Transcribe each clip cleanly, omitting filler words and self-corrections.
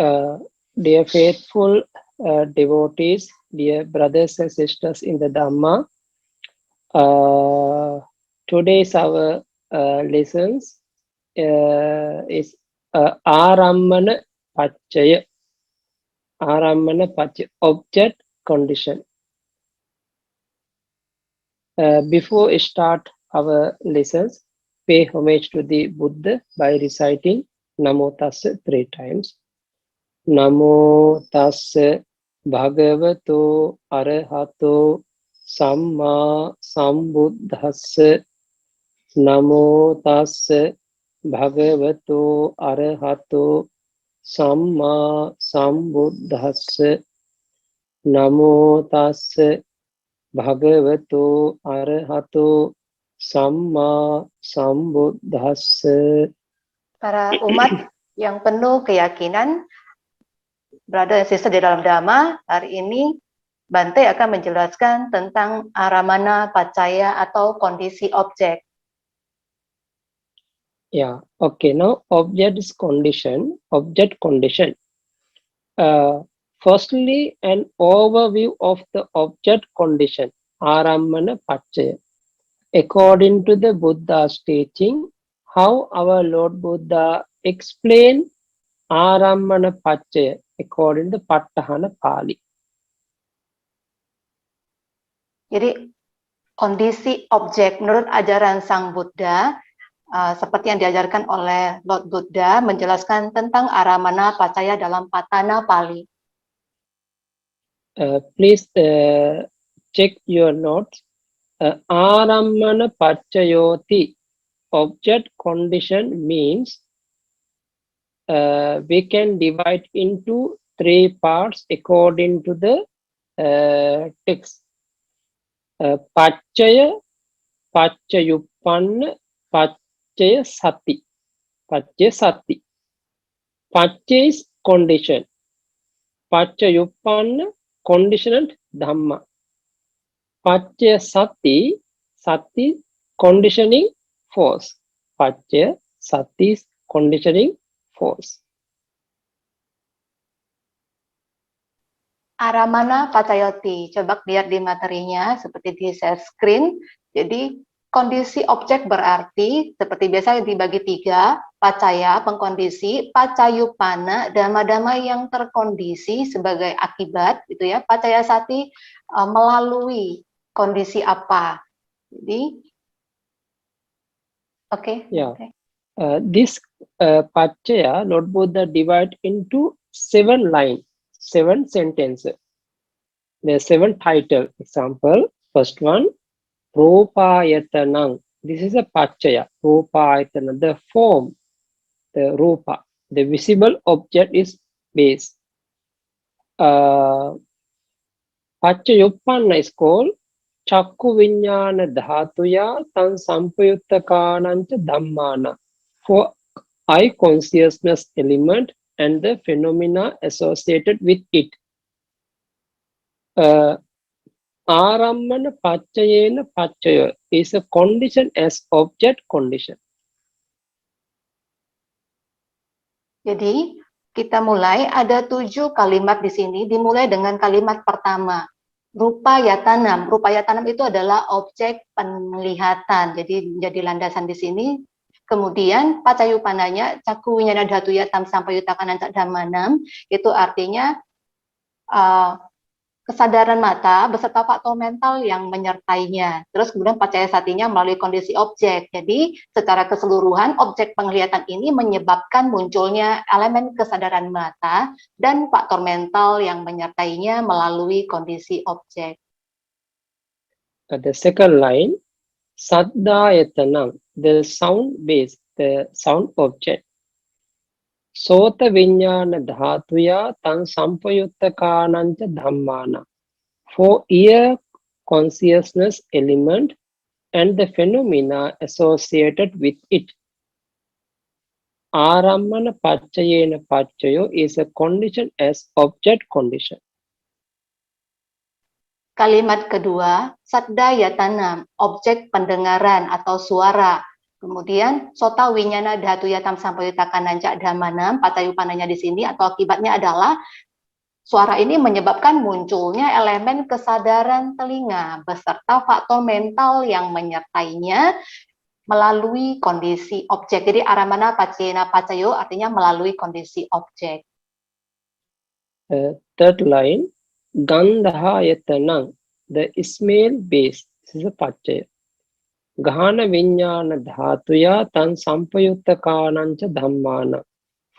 Uh, Dear faithful devotees, dear brothers and sisters in the Dhamma, today's our lessons is Arammana Pachaya. Arammana Pachaya, object condition. Before we start our lessons, pay homage to the Buddha by reciting Namo Tassa 3 times. Namo Tassa Bhagavato Arahato Samma Sambuddhassa. Namo Tassa Bhagavato Arahato Samma Sambuddhassa. Namo Tassa Bhagavato Arahato Samma Sambuddhassa. Para umat yang penuh keyakinan, brother dan sister di dalam Dhamma, hari ini Bante akan menjelaskan tentang aramana pacaya atau kondisi objek. Yeah, okay. Now, object condition. Firstly, an overview of the object condition, Arammana Pachaya. According to the Buddha's teaching, how our Lord Buddha explained Arammana Pachaya according to Patthana Pali. Jadi, kondisi objek menurut ajaran Sang Buddha, seperti yang diajarkan oleh Lord Buddha, menjelaskan tentang aramana pacaya dalam Patthana Pali. Please check your notes. Arammana Pachayoti, object condition means we can divide into 3 parts according to the text. Pachaya, Pachayuppanna, Pachaya Sati. Pachaya Sati. Pachaya is condition. Pachayuppanna, conditioned Dhamma. Pachaya Sati, Sati conditioning force. Pachaya Sati is conditioning force. Aramana pacayoti, coba lihat di materinya seperti di share screen. Jadi kondisi objek berarti seperti biasa dibagi 3, pacaya pengkondisi, pacayupana dhamma-dhamma yang terkondisi sebagai akibat, gitu ya. Pacaya sati melalui kondisi apa. Jadi okay. Yeah. Okay. This Pachaya, Lord Buddha divide into 7 lines, 7 sentences. There are 7 title. Example, first one, Rupayatanang. This is a Pachaya. Rupayatanang, the form, the Rupa. The visible object is base. Pachayuppanna is called Chakku Viññāna Dhātuya Tan Sampayuttakananca Dhammana. For eye consciousness element and the phenomena associated with it. Arammana Pachayena Pachaya is a condition as object condition. Jadi kita mulai, ada 7 kalimat di sini, dimulai dengan kalimat pertama. Rupayatanam. Rupayatanam itu adalah objek penglihatan. Jadi menjadi landasan di sini. Kemudian pacayupananya Cakku Wiññāna Dhātuya tam sampayuttakananca dhammanam, itu artinya kesadaran mata beserta faktor mental yang menyertainya. Terus kemudian pacaya satinya melalui kondisi objek. Jadi secara keseluruhan objek penglihatan ini menyebabkan munculnya elemen kesadaran mata dan faktor mental yang menyertainya melalui kondisi objek. The second line, Saddhayatanam, the sound base, the sound object. Sota Viññāna Dhātuya Tan Sampayuttakananca Dhammana. For ear consciousness element and the phenomena associated with it. Arammana Pachayena Pachayo is a condition as object condition. Kalimat kedua, Saddhayatanam, objek pendengaran atau suara. Kemudian sota winyana dhatu yatam sampayuta kananca dhamanam, patayupananya di sini atau akibatnya adalah suara ini menyebabkan munculnya elemen kesadaran telinga beserta faktor mental yang menyertainya melalui kondisi objek. Jadi aramana pacena pacayo artinya melalui kondisi objek. Third line, Gandha yatanang, the smell base. This is a pachaya. Ghana vinyana dhatuya tan sampayuttakanancha dhammana.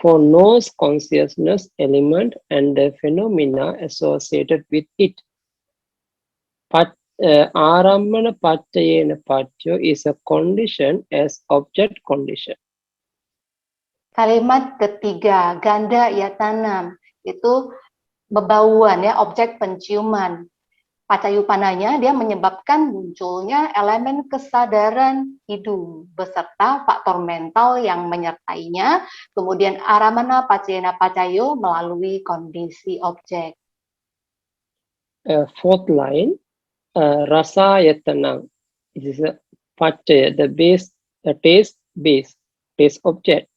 For nose consciousness element and the phenomena associated with it. Arammana pachayena pacho is a condition as object condition. Kalimat ketiga, ganda yatanam, itu bebauan ya, objek penciuman. Pacayupananya dia menyebabkan munculnya elemen kesadaran hidung beserta faktor mental yang menyertainya. Kemudian aramana pacayena pacayo melalui kondisi objek. Fourth line, rasa yatanang. This is a pachaya, the base, the taste base, taste object.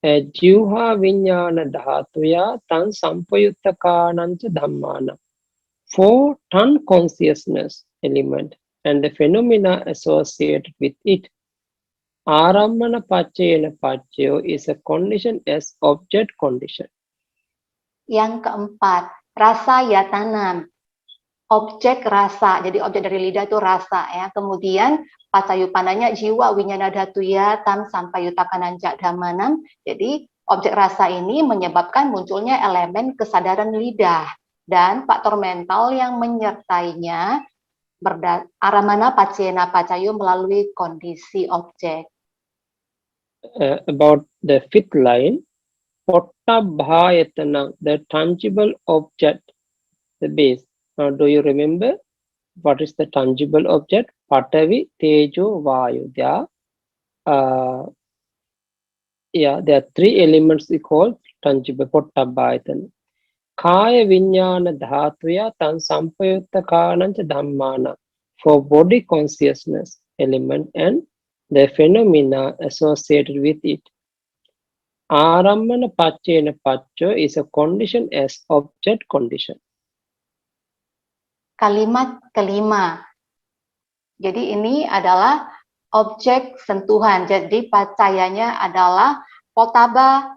Jivha vinyana dhatuya tan sampayuttakanancha dhammana. For tongue consciousness element and the phenomena associated with it. Arammana pachayena pachayo is a condition as object condition. Yang keempat, rasa yatanam. Objek rasa, jadi objek dari lidah itu rasa ya. Kemudian pacayupananya jiwa winyana dhatuya tam sampayuttakananca dhamanam. Jadi objek rasa ini menyebabkan munculnya elemen kesadaran lidah dan faktor mental yang menyertainya aramana pacayena pacayo melalui kondisi objek. About the fifth line, pottabhayatana, the tangible object, the base. Now, do you remember what is the tangible object? Patavi, Tejo, Vayu. There are three elements we call tangible, pottabhayatana. Kaya vinyana dhatuya tan sampayuttakanancha dhammana. For body consciousness element and the phenomena associated with it. Arammana pachayena pacho is a condition as object condition. Kalimat kelima. Jadi ini adalah objek sentuhan. Jadi pacayanya adalah potaba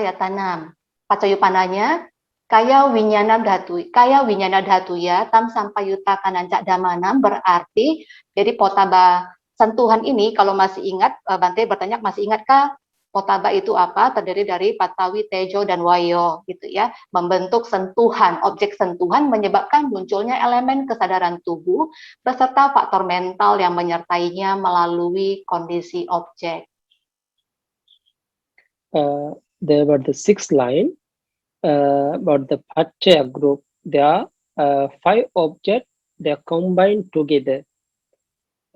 yatanam. Pacayupananya kaya winyana dhatuya tam sampayuttakananca dhamanam, berarti jadi potaba sentuhan ini, kalau masih ingat, Bante bertanya masih ingatkah potaba itu apa? Terdiri dari patawi, tejo, dan wayo gitu ya. Membentuk sentuhan, objek sentuhan menyebabkan munculnya elemen kesadaran tubuh beserta faktor mental yang menyertainya melalui kondisi objek. There were the sixth line about the pachaya group. There are 5 objects. They are combined together.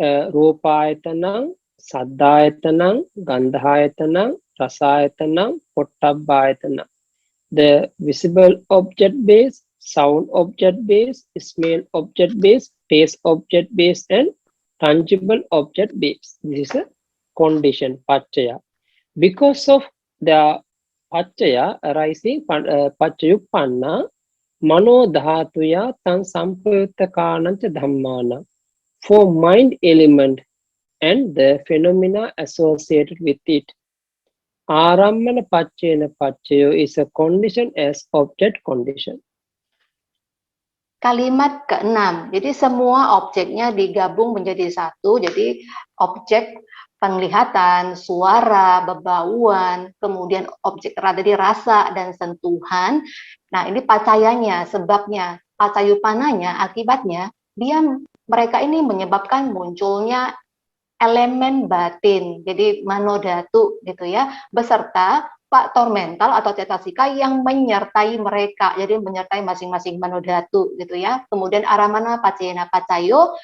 Rupayatanang, Saddhayatanang, Gandhayatanang, Rasayatanang, Pottabhayatanang. The visible object base, sound object base, smell object base, taste object base, and tangible object base. This is a condition, pachaya. Because of the pachaya arising, pachayupanna, mano dhatuya tan sampayuttakanancha dhammana. For mind element and the phenomena associated with it. Arammana pachayena pachayo is a condition as object condition. Kalimat keenam, jadi semua objeknya digabung menjadi satu, jadi objek penglihatan, suara, bebauan, kemudian objek dari rasa dan sentuhan. Nah, ini pacayanya, sebabnya, pacayupananya, akibatnya, mereka ini menyebabkan munculnya elemen batin, jadi manodhatu gitu ya, beserta faktor mental atau cetasika yang menyertai mereka, jadi menyertai masing-masing manodhatu gitu ya. Kemudian aramana pacayena pacayo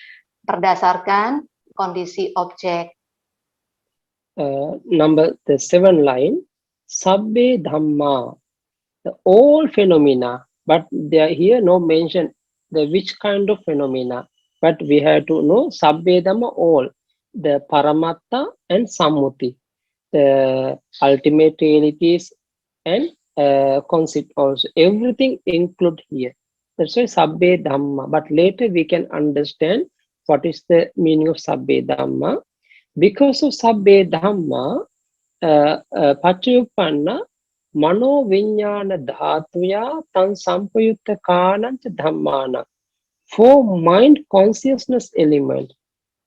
berdasarkan kondisi objek. The 7th line, sabbe dhamma, the all phenomena, but there here no mention the which kind of phenomena, but we have to know sabbe dhamma all. the Paramatta and Sammuti, the ultimate realities and concept also. Everything include here. That's why Sabbe Dhamma. But later we can understand what is the meaning of Sabbe Dhamma. Because of Sabbe Dhamma, Pachayuppanna Mano Vinyana Dhatuya Tan Sampayutta Kanancha Dhammana. For mind consciousness element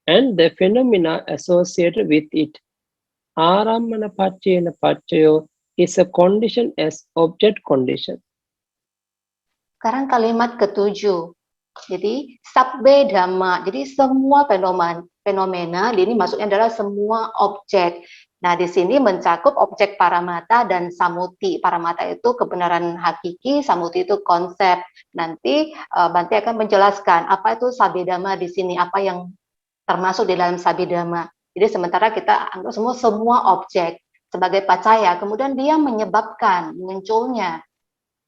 and the phenomena associated with it. Arammana Pachayana Pachayo is a condition as object condition. Sekarang kalimat ketujuh. Jadi sabbe dhamma. Jadi semua fenomena ini masuknya adalah semua objek. Nah, di sini mencakup objek paramata dan samuti. Paramata itu kebenaran hakiki, samuti itu konsep. Nanti Bante akan menjelaskan apa itu sabbe dhamma di sini, apa yang termasuk di dalam sabbe dhamma. Jadi sementara kita anggap semua objek sebagai pacaya, kemudian dia menyebabkan munculnya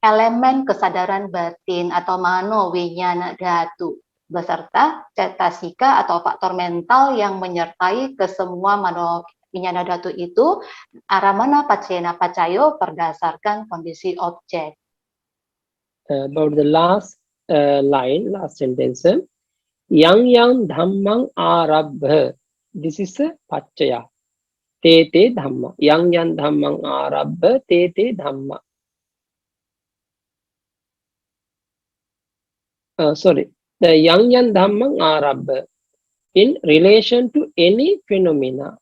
elemen kesadaran batin atau mano winyana dhatu beserta cetasika atau faktor mental yang menyertai ke semua mano winyana dhatu itu aramana pacayana pacayo berdasarkan kondisi objek. About the last line, last sentence, yang dhammang arabha. This is a pachaya. Te dhamma. Yang dhammang arabha te dhamma. Sorry, the yang dhammang arabha in relation to any phenomena.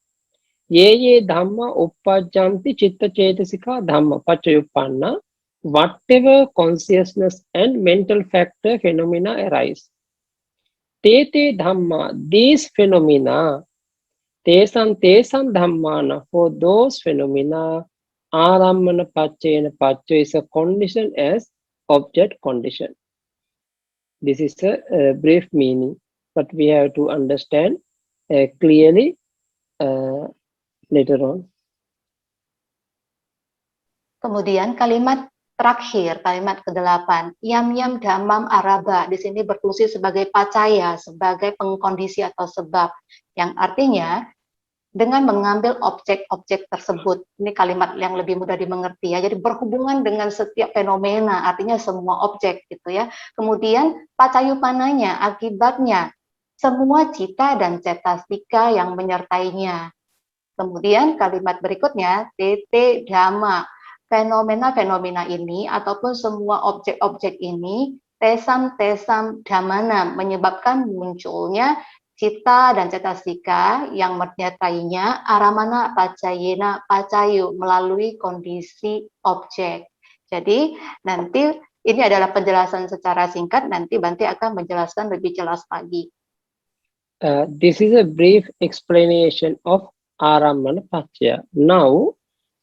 Ye dhamma uppajjanti chitta cetasika dhamma pachayuppanna. Whatever consciousness and mental factor phenomena arise. Te dhamma, these phenomena, tesam dhammana, for those phenomena, arammana pachayana pachayo is a condition as object condition. This is a brief meaning, but we have to understand clearly later on. Kemudian kalimat terakhir, kalimat ke-8, yam dhammam araba, di sini berfungsi sebagai pacaya, sebagai pengkondisi atau sebab, yang artinya dengan mengambil objek-objek tersebut. Ini kalimat yang lebih mudah dimengerti ya. Jadi berhubungan dengan setiap fenomena, artinya semua objek gitu ya. Kemudian pacayupananya, akibatnya semua cita dan cetasika yang menyertainya. Kemudian kalimat berikutnya tete dhamma. Fenomena-fenomena ini ataupun semua objek-objek ini tesam dhammana menyebabkan munculnya cita dan cetasika yang menyertainya aramana pacayena pacayu melalui kondisi objek. Jadi nanti ini adalah penjelasan secara singkat, nanti Bante akan menjelaskan lebih jelas lagi. This is a brief explanation of aramana pachaya. Now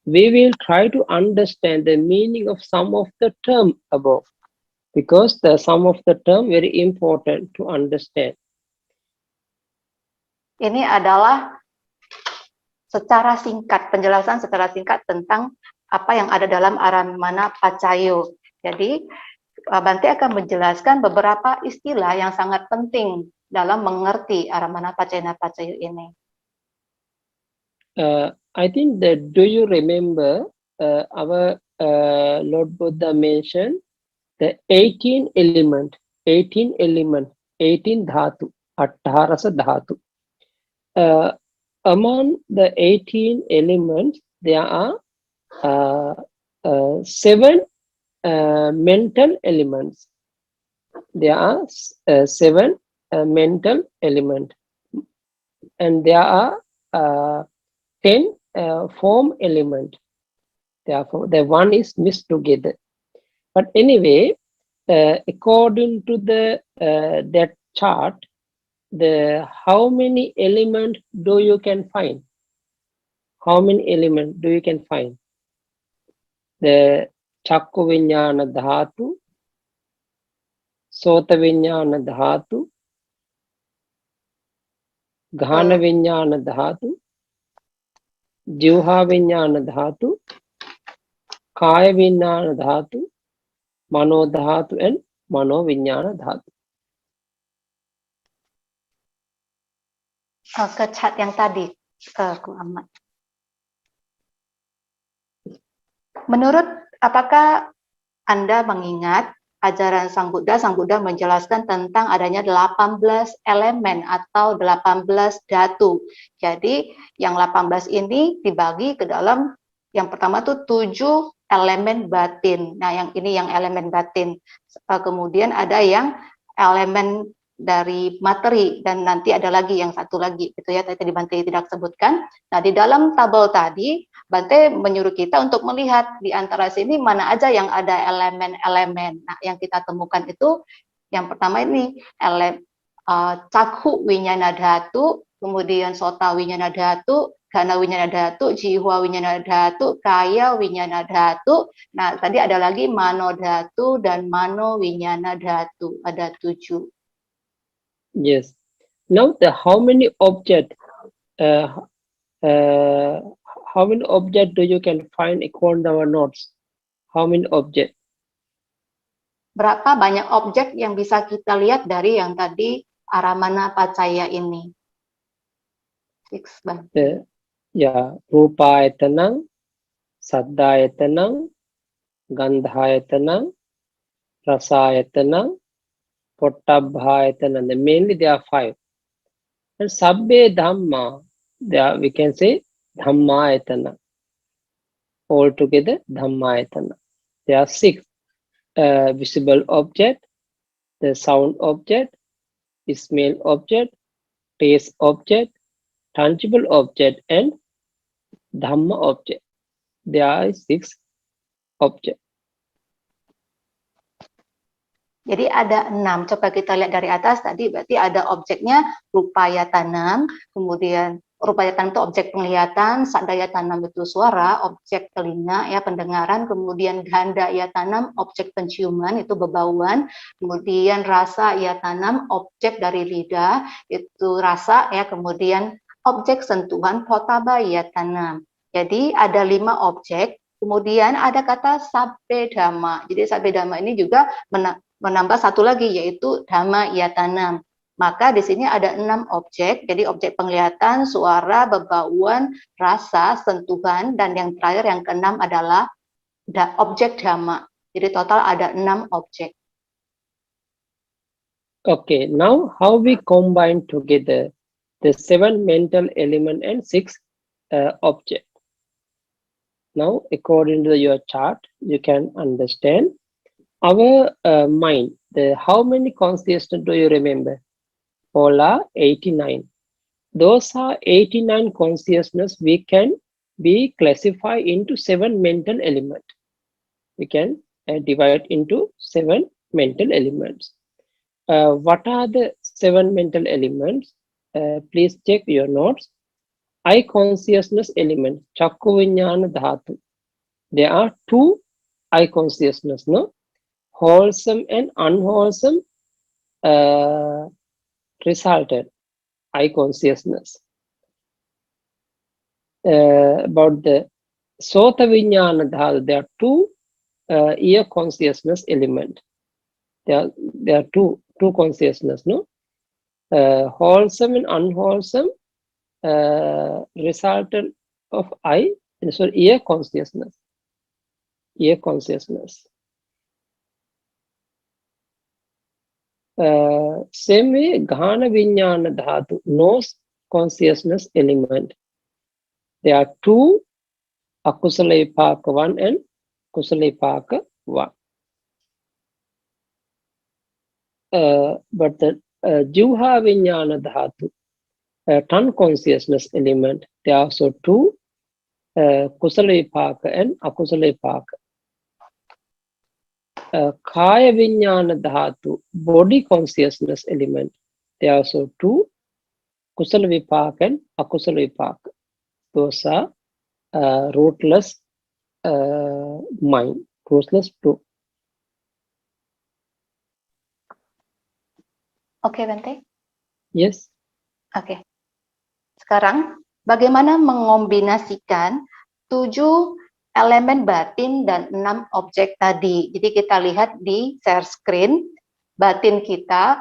we will try to understand the meaning of some of the term above, because the some of the term very important to understand. Ini adalah secara singkat, penjelasan secara singkat tentang apa yang ada dalam aramana pacayo. Jadi Bante akan menjelaskan beberapa istilah yang sangat penting dalam mengerti aramana pacayana pacayo ini. I think that, do you remember our Lord Buddha mentioned the 18 element, 18 dhatu, attarasa dhatu. Among the 18 elements, there are 7 mental elements. There are 7 mental elements, and there are 10 form element. Therefore, the one is mixed together. But anyway, according to the that chart, how many element do you can find? How many element do you can find? The Chakku Vinyana Dhatu, Sota Vinyana Dhatu, Ghana Vinyana Dhatu, Jivha Vinyana Dhatu, Kaya Vinyana Dhatu, Mano Dhatu, and Mano Vinyana Dhatu. ke chat yang tadi, Muhammad. Menurut, apakah Anda mengingat ajaran Sang Buddha menjelaskan tentang adanya 18 elemen atau 18 dhatu. Jadi yang 18 ini dibagi ke dalam, yang pertama tuh 7 elemen batin. Nah, yang ini yang elemen batin. Kemudian ada yang elemen dari materi, dan nanti ada lagi yang satu lagi gitu ya, tadi Bante tidak sebutkan. Nah, di dalam tabel tadi Bante menyuruh kita untuk melihat di antara sini mana aja yang ada elemen-elemen. Nah, yang kita temukan itu yang pertama ini cakhu winyana dhatu, kemudian sota winyana dhatu, gana winyana dhatu, jiwa winyana dhatu, kaya winyana dhatu. Nah, tadi ada lagi mano dhatu dan mano winyana dhatu, ada 7. Yes. Now, how many object do you can find according to our notes? How many object? Berapa banyak objek yang bisa kita lihat dari yang tadi aramana pacaya ini? 6 Bante. Ya, rupayatanang, saddhayatanang, gandhayatanang, rasayatanang, pottabhayatanang. Mainly there are 5. And sabbe dhamma, there we can say dhammayatana. Altogether dhammayatana. There are 6. Visible object, the sound object, smell object, taste object, tangible object, and dhamma object. There are 6 object. Jadi ada 6. Coba kita lihat dari atas tadi, berarti ada objeknya rupayatanam, kemudian rupayatanam itu objek penglihatan, sadayatanam itu suara, objek telinga ya pendengaran, kemudian ganda ya tanam, objek penciuman itu bebauan, kemudian rasa ya tanam, objek dari lidah itu rasa ya, kemudian objek sentuhan potaba ya tanam. Jadi ada 5 objek. Kemudian ada kata sabbe dhamma. Jadi sabbe dhamma ini juga menambah satu lagi, yaitu dhamma ya tanam. Maka di sini ada 6 objek. Jadi objek penglihatan, suara, bebauan, rasa, sentuhan, dan yang terakhir yang keenam adalah objek dhamma. Jadi total ada 6 objek. Okay, now how we combine together the 7 mental element and 6 object. Now, according to your chart, you can understand our mind. How many consciousness do you remember? All are 89. Those are 89 consciousness we can be classified into 7 mental elements. We can divide into 7 mental elements. What are the 7 mental elements? Please check your notes. Eye consciousness element, Chakku Vinyana Dhatu. There are 2 eye consciousness, no? Wholesome and unwholesome resulted eye consciousness. About the Sota Vinyana Dhatu, there are 2 ear consciousness element. There are two consciousness, no? Wholesome and unwholesome resultant of eye, and so ear consciousness. Ear consciousness. Same way, Ghana Vinyana Dhatu, nose consciousness element. There are 2 Akusala Vipaka 1 and Kusala Vipaka 1. But the Juha Vinyana Dhatu, tongue consciousness element, there are also 2 Kusala Vipaka and Akusala Vipaka. Kaya Vinyana Dhatu, body consciousness element, there are also 2 Kusala Vipaka and Akusala Vipaka. Those are rootless mind, rootless 2. Oke, Bante? Yes. Oke. Sekarang, bagaimana mengombinasikan 7 elemen batin dan 6 objek tadi? Jadi kita lihat di share screen, batin kita,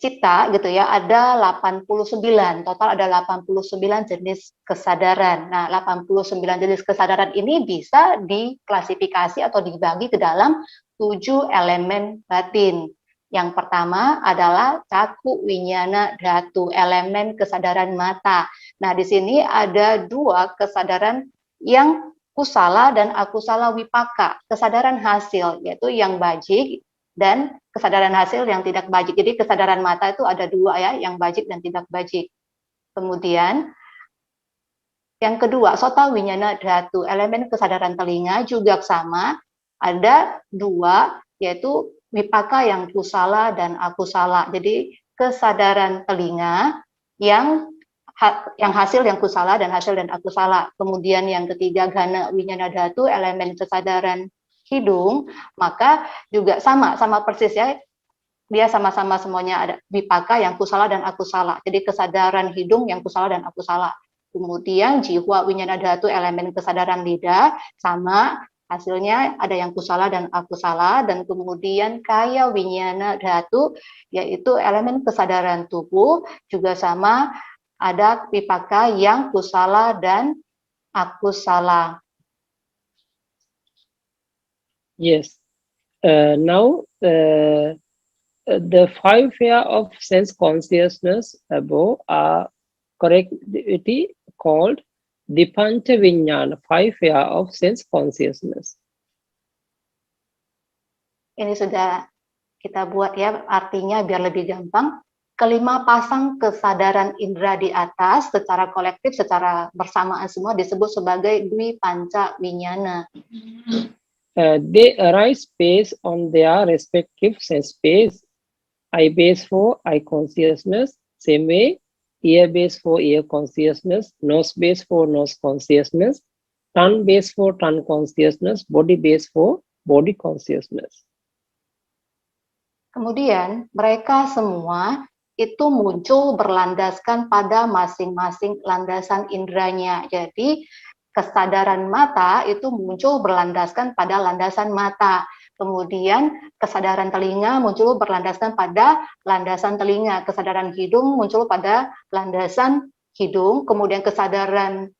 cita gitu ya, ada 89, total ada 89 jenis kesadaran. Nah, 89 jenis kesadaran ini bisa diklasifikasi atau dibagi ke dalam 7 elemen batin. Yang pertama adalah caku winyana dhatu, elemen kesadaran mata. Nah, di sini ada 2 kesadaran yang kusala dan akusala wipaka, kesadaran hasil, yaitu yang bajik dan kesadaran hasil yang tidak bajik. Jadi kesadaran mata itu ada 2 ya, yang bajik dan tidak bajik. Kemudian yang kedua, sota winyana dhatu, elemen kesadaran telinga juga sama, ada 2, yaitu wipaka yang kusala dan akusala. Jadi kesadaran telinga yang hasil yang kusala dan hasil dan akusala. Kemudian yang ketiga, gana winyana dhatu, elemen kesadaran hidung, maka juga sama persis ya, dia sama-sama semuanya ada wipaka yang kusala dan akusala. Jadi kesadaran hidung yang kusala dan akusala. Kemudian jiwa winyana dhatu, elemen kesadaran lidah, sama hasilnya ada yang kusala dan akusala. Dan kemudian kaya winyana dhatu, yaitu elemen kesadaran tubuh, juga sama ada wipaka yang kusala dan akusala. Yes. Now, the 5 pair of sense consciousness above are correctly called Dipancha Vinyana, 5 pair of sense consciousness. Ini sudah kita buat ya, artinya biar lebih gampang. Kelima pasang kesadaran indera di atas secara kolektif, secara bersamaan semua disebut sebagai Dwi Panca Winyana. They arise based on their respective sense base. Eye base for eye consciousness, same way, ear base for ear consciousness, nose base for nose consciousness, tongue base for tongue consciousness, body base for body consciousness. Kemudian mereka semua itu muncul berlandaskan pada masing-masing landasan inderanya. Jadi kesadaran mata itu muncul berlandaskan pada landasan mata. Kemudian kesadaran telinga muncul berlandaskan pada landasan telinga. Kesadaran hidung muncul pada landasan hidung. Kemudian kesadaran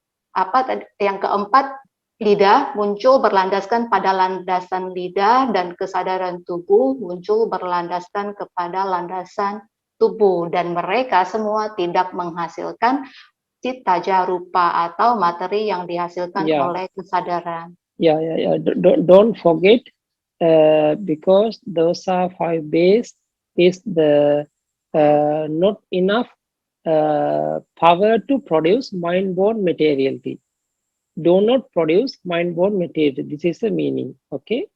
yang keempat, lidah muncul berlandaskan pada landasan lidah, dan kesadaran tubuh muncul berlandaskan kepada landasan tubuh, dan mereka semua tidak menghasilkan cita jarupa atau materi yang dihasilkan oleh kesadaran. Don't forget, because those are 5 base is the not enough power to produce mind-born materiality. Do not produce mind-born material. This is the meaning. Okay,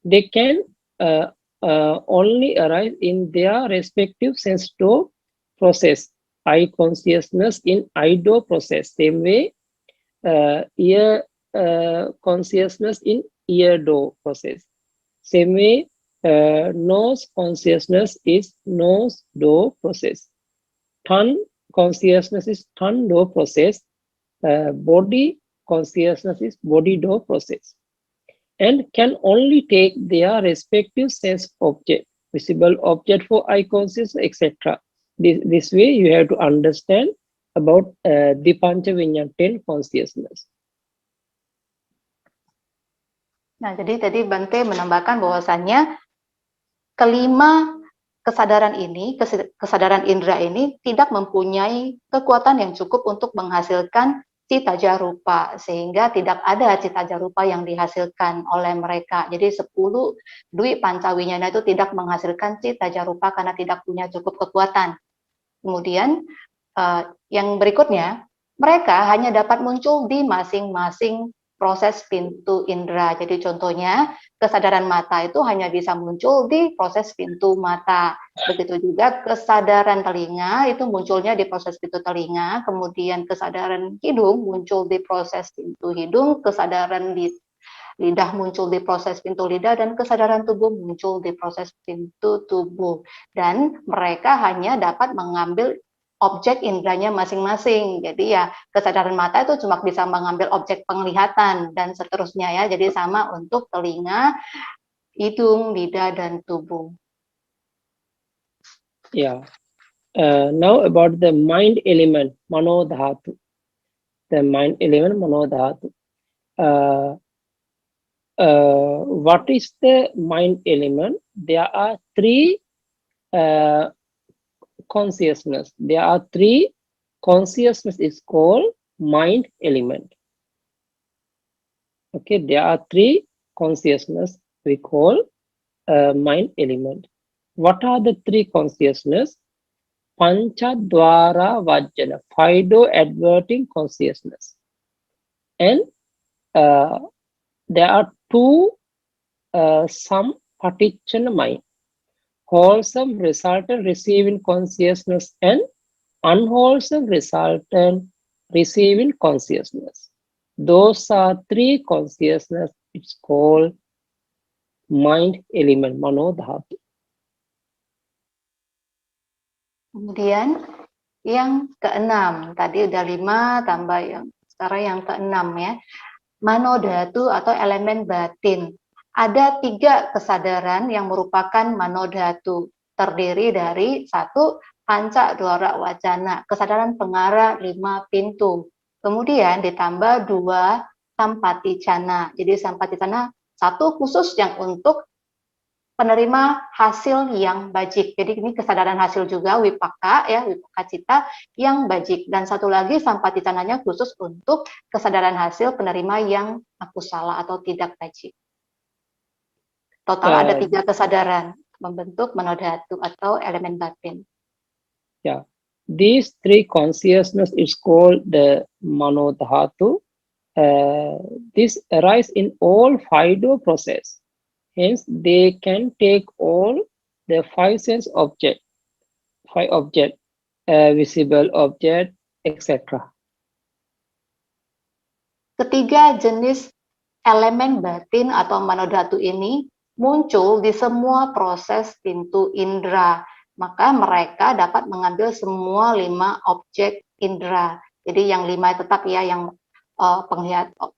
they can only arise in their respective sense door process. Eye consciousness in eye door process. Same way, ear consciousness in ear door process. Same way, nose consciousness is nose door process. Tongue consciousness is tongue door process. Body consciousness is body door process, and can only take their respective sense object, visible object for eye consciousness, etc. This way you have to understand about the Pancha Vinyana 10 consciousness. Nah, jadi tadi Bante menambahkan bahwasannya kelima kesadaran ini, kesadaran indera ini tidak mempunyai kekuatan yang cukup untuk menghasilkan cita jarupa, sehingga tidak ada cita jarupa yang dihasilkan oleh mereka. Jadi 10 Dwi Pancawinyana itu tidak menghasilkan cita jarupa karena tidak punya cukup kekuatan. Kemudian yang berikutnya, mereka hanya dapat muncul di masing-masing proses pintu indera. Jadi contohnya kesadaran mata itu hanya bisa muncul di proses pintu mata. Begitu juga kesadaran telinga itu munculnya di proses pintu telinga. Kemudian kesadaran hidung muncul di proses pintu hidung. Kesadaran lidah muncul di proses pintu lidah, dan kesadaran tubuh muncul di proses pintu tubuh. Dan mereka hanya dapat mengambil objek inderanya masing-masing. Jadi ya kesadaran mata itu cuma bisa mengambil objek penglihatan dan seterusnya ya. Jadi sama untuk telinga, hidung, lidah, dan tubuh. Yeah. Now about the mind element, manodhatu. The mind element, manodhatu. Uh, what is the mind element? There are three uh, consciousness. There are three consciousness is called mind element. Okay, there are three consciousness we call mind element. What are the three consciousness? Panchadwara Vajjana, five-door adverting consciousness. And uh, there are two some partition mind, wholesome resultant receiving consciousness and unwholesome resultant receiving consciousness. Those are three consciousness. It's called mind element, manodhatu. Kemudian yang keenam, tadi udah 5 tambah yang sekarang yang keenam ya. Manodhatu atau elemen batin. Ada 3 kesadaran yang merupakan manodhatu, terdiri dari 1 panca dwara wacana, kesadaran pengarah 5 pintu. Kemudian ditambah 2 sampaticana. Jadi sampaticana 1 khusus yang untuk penerima hasil yang bajik. Jadi ini kesadaran hasil juga wipaka ya, wipaka cita yang bajik. Dan 1 lagi sampaticananya khusus untuk kesadaran hasil penerima yang akusala atau tidak bajik. Total ada 3 kesadaran membentuk manodhatu atau elemen batin. Yeah, these three consciousness is called the manodhatu. This arise in all five-door process. Hence, they can take all the 5 sense object, 5 object, visible object, etc. Ketiga jenis elemen batin atau manodhatu ini muncul di semua proses pintu indera. Maka mereka dapat mengambil semua 5 objek indera. Jadi yang 5 tetap ya, yang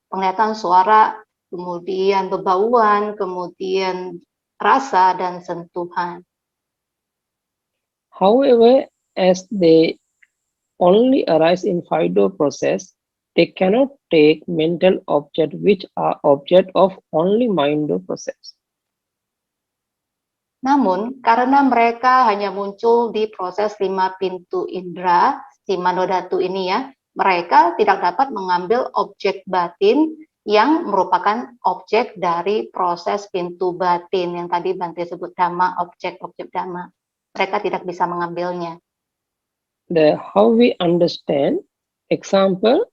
penglihatan, suara, kemudian bebauan, kemudian rasa dan sentuhan. However, as they only arise in five-door process, they cannot take mental object which are object of only mind-door process. Namun, karena mereka hanya muncul di proses 5 pintu indera, si manodhatu ini ya, mereka tidak dapat mengambil objek batin yang merupakan objek dari proses pintu batin yang tadi Bante sebut dhamma, objek-objek dhamma. Mereka tidak bisa mengambilnya. How we understand, example,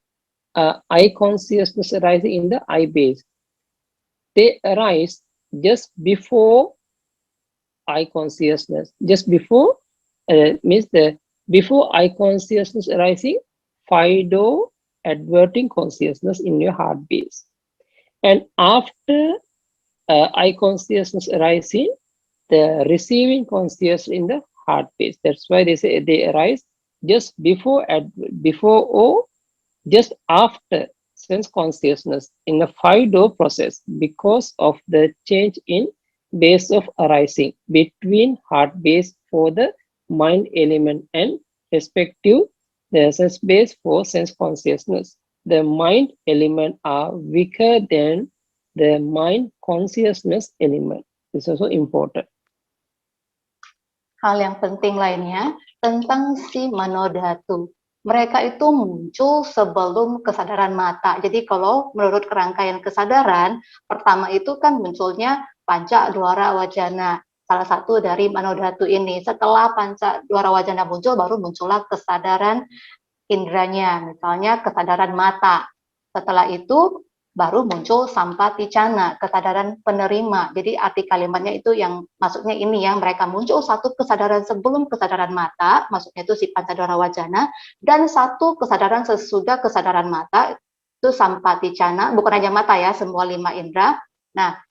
eye consciousness arising in the eye base. They arise just before eye consciousness, just before means the before eye consciousness arising, five-door adverting consciousness in your heart base, and after eye consciousness arising, the receiving consciousness in the heart base. That's why they say they arise just before or just after sense consciousness in the five-door process because of the change in base of arising between heart base for the mind element and respective the sense base for sense consciousness. The mind element are weaker than the mind consciousness element. This is also important. Hal yang penting lainnya tentang si manodhatu. Mereka itu muncul sebelum kesadaran mata. Jadi kalau menurut kerangkaian kesadaran, pertama itu kan munculnya panca dwara wajana, salah satu dari manodhatu ini. Setelah panca dwara wajana muncul, baru muncullah kesadaran indranya, misalnya kesadaran mata. Setelah itu baru muncul sampaticana, kesadaran penerima. Jadi arti kalimatnya itu yang maksudnya ini ya, mereka muncul 1 kesadaran sebelum kesadaran mata, maksudnya itu si pancadwara wajana, dan 1 kesadaran sesudah kesadaran mata, itu sampaticana, bukan hanya mata ya, semua 5 indera. Nah,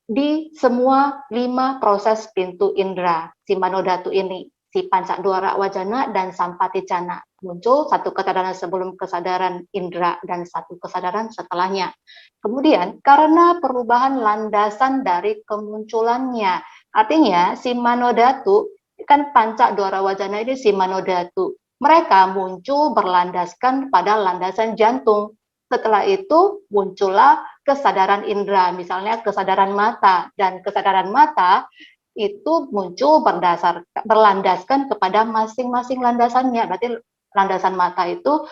di semua 5 proses pintu indera, si manodhatu ini, si pancadwara wajana dan sampaticana, muncul 1 kesadaran sebelum kesadaran indera dan 1 kesadaran setelahnya. Kemudian karena perubahan landasan dari kemunculannya, artinya si manodhatu kan panca dwara wajana ini si manodhatu. Mereka muncul berlandaskan pada landasan jantung. Setelah itu muncullah kesadaran indera, misalnya kesadaran mata, dan kesadaran mata itu muncul berlandaskan kepada masing-masing landasannya. Berarti landasan mata itu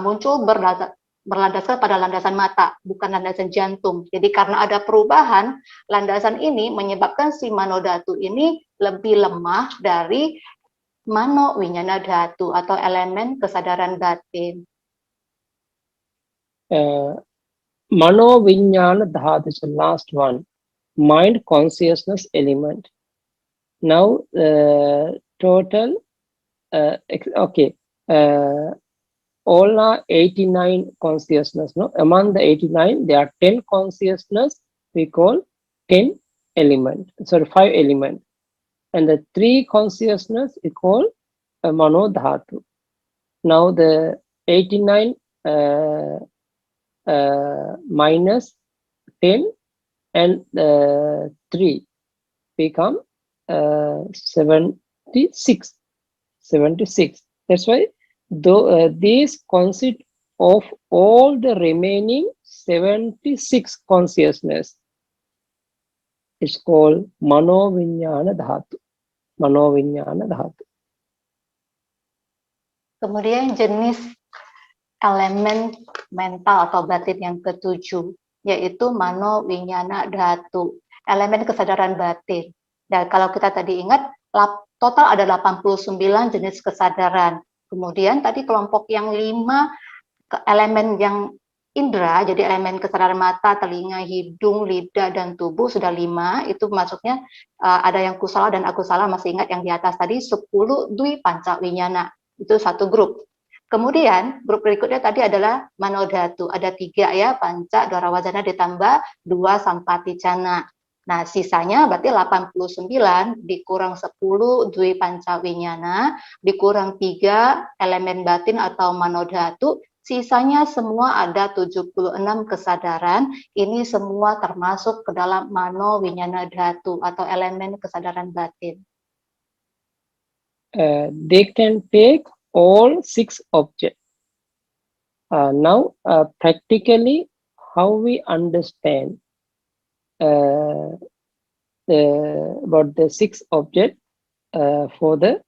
muncul berlandaskan pada landasan mata, bukan landasan jantung. Jadi karena ada perubahan, landasan ini menyebabkan si manodhatu ini lebih lemah dari mano winyana dhatu atau elemen kesadaran batin. Mano Vijnana Dhatu is the last one, mind consciousness element. Now, total, all are 89 consciousness. No, among the 89, there are 10 consciousness. We call 10 element. Sorry, 5 element, and the 3 consciousness we call Mano Dhatu. Now the 89 minus 10 and 3 become 76. That's why these consist of all the remaining 76 consciousness. It's called Mano Vijnana Dhatu. Mano Vijnana Dhatu. Kemudian jenis elemen mental atau batin yang ketujuh, yaitu mano winyana dhatu, elemen kesadaran batin. Dan kalau kita tadi ingat, total ada 89 jenis kesadaran. Kemudian tadi kelompok yang 5 elemen yang indera, jadi elemen kesadaran mata, telinga, hidung, lidah, dan tubuh sudah 5, itu masuknya ada yang kusala dan akusala, masih ingat yang di atas tadi 10 dwi panca winyana, itu satu grup. Kemudian grup berikutnya tadi adalah manodhatu, ada 3 ya, panca dwara wajana ditambah 2 sampaticana. Nah, sisanya berarti 89 dikurang 10 dwi panca winyana, dikurang 3 elemen batin atau manodhatu, sisanya semua ada 76 kesadaran. Ini semua termasuk ke dalam mano winyana dhatu atau elemen kesadaran batin. They can take all 6 objects. Now, practically, how we understand about the 6 objects for the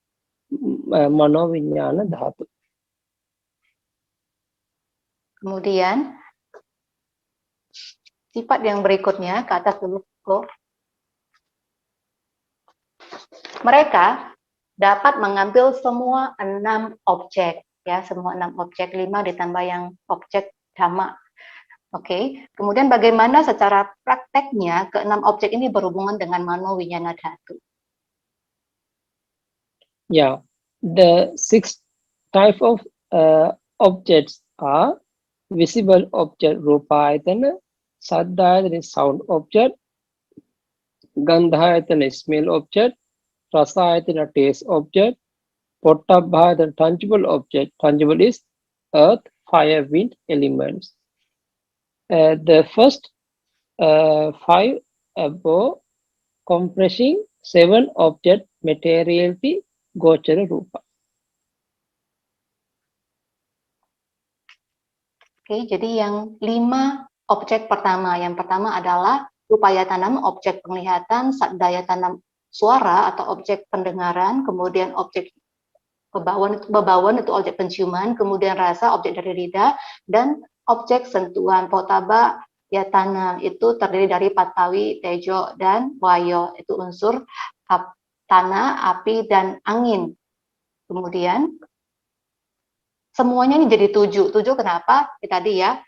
Mano Vijnana Dhatu. Kemudian, sifat yang berikutnya, ke atas dulu, Ko. Mereka dapat mengambil semua 6 objek, ya, semua 6 objek, 5 ditambah yang objek dhamma. Oke, kemudian bagaimana secara prakteknya ke-6 objek ini berhubungan dengan mano winyana dhatu? Yeah, the 6 type of objects are visible object, Rupayatana, Saddhayatana, sound object, Gandhayatana, smell object, Rasayatana, taste object, Pottabhayatana, tangible object. Tangible is earth, fire, wind elements. The first 5 above compressing 7 object materiality Gochara Rupa. Oke, jadi yang 5 objek pertama. Yang pertama adalah rupayatanam, objek penglihatan, saddhayatanam, suara atau objek pendengaran, kemudian objek bebawan itu objek penciuman, kemudian rasa objek dari lidah, dan objek sentuhan potaba yatana itu terdiri dari patawi, tejo, dan wayo, itu unsur tanah, api, dan angin. Kemudian semuanya ini jadi 7. 7 kenapa? Tadi ya,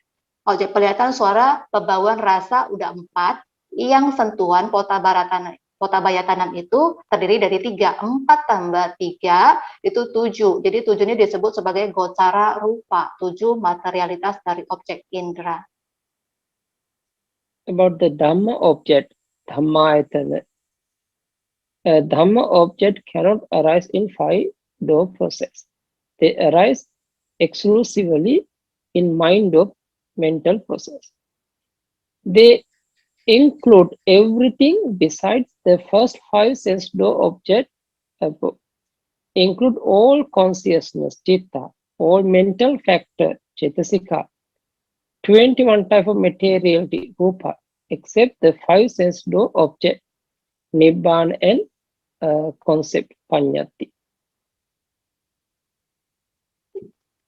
objek penglihatan, suara, pembawaan, rasa udah 4. Yang sentuhan potabayatanan itu terdiri dari 3. 4 tambah 3 itu 7. Jadi 7 ini disebut sebagai gocara rupa, 7 materialitas dari objek indera. About the Dhamma object, Dhammayatana. Dhamma object cannot arise in 5 door process. They arise exclusively in mind of mental process. They include everything besides the first 5 sense door object include all consciousness, chitta, all mental factor, cetasika, 21 type of materiality, rupa, except the 5 sense door object, nibbana and concept, panyati.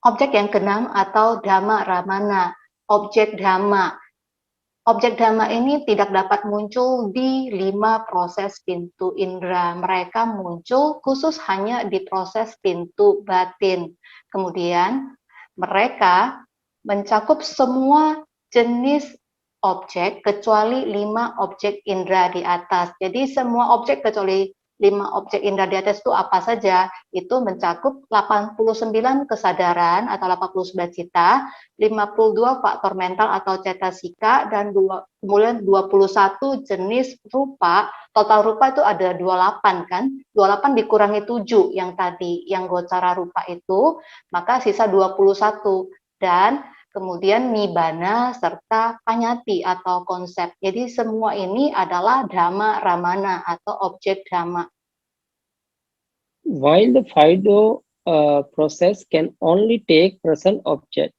Objek yang keenam atau dhamma ramana, objek dhamma. Objek dhamma ini tidak dapat muncul di 5 proses pintu indera. Mereka muncul khusus hanya di proses pintu batin. Kemudian mereka mencakup semua jenis objek kecuali 5 objek indera di atas. Jadi semua objek kecuali 5 objek indera di atas itu apa saja? Itu mencakup 89 kesadaran atau 89 cita, 52 faktor mental atau cetasika, dan kemudian 21 jenis rupa. Total rupa itu ada 28 kan? 28 dikurangi 7 yang tadi, yang gocara rupa itu, maka sisa 21. Dan kemudian nibbana serta panyati atau konsep. Jadi semua ini adalah dhamma ramana atau objek dhamma. While the 5-door process can only take present object,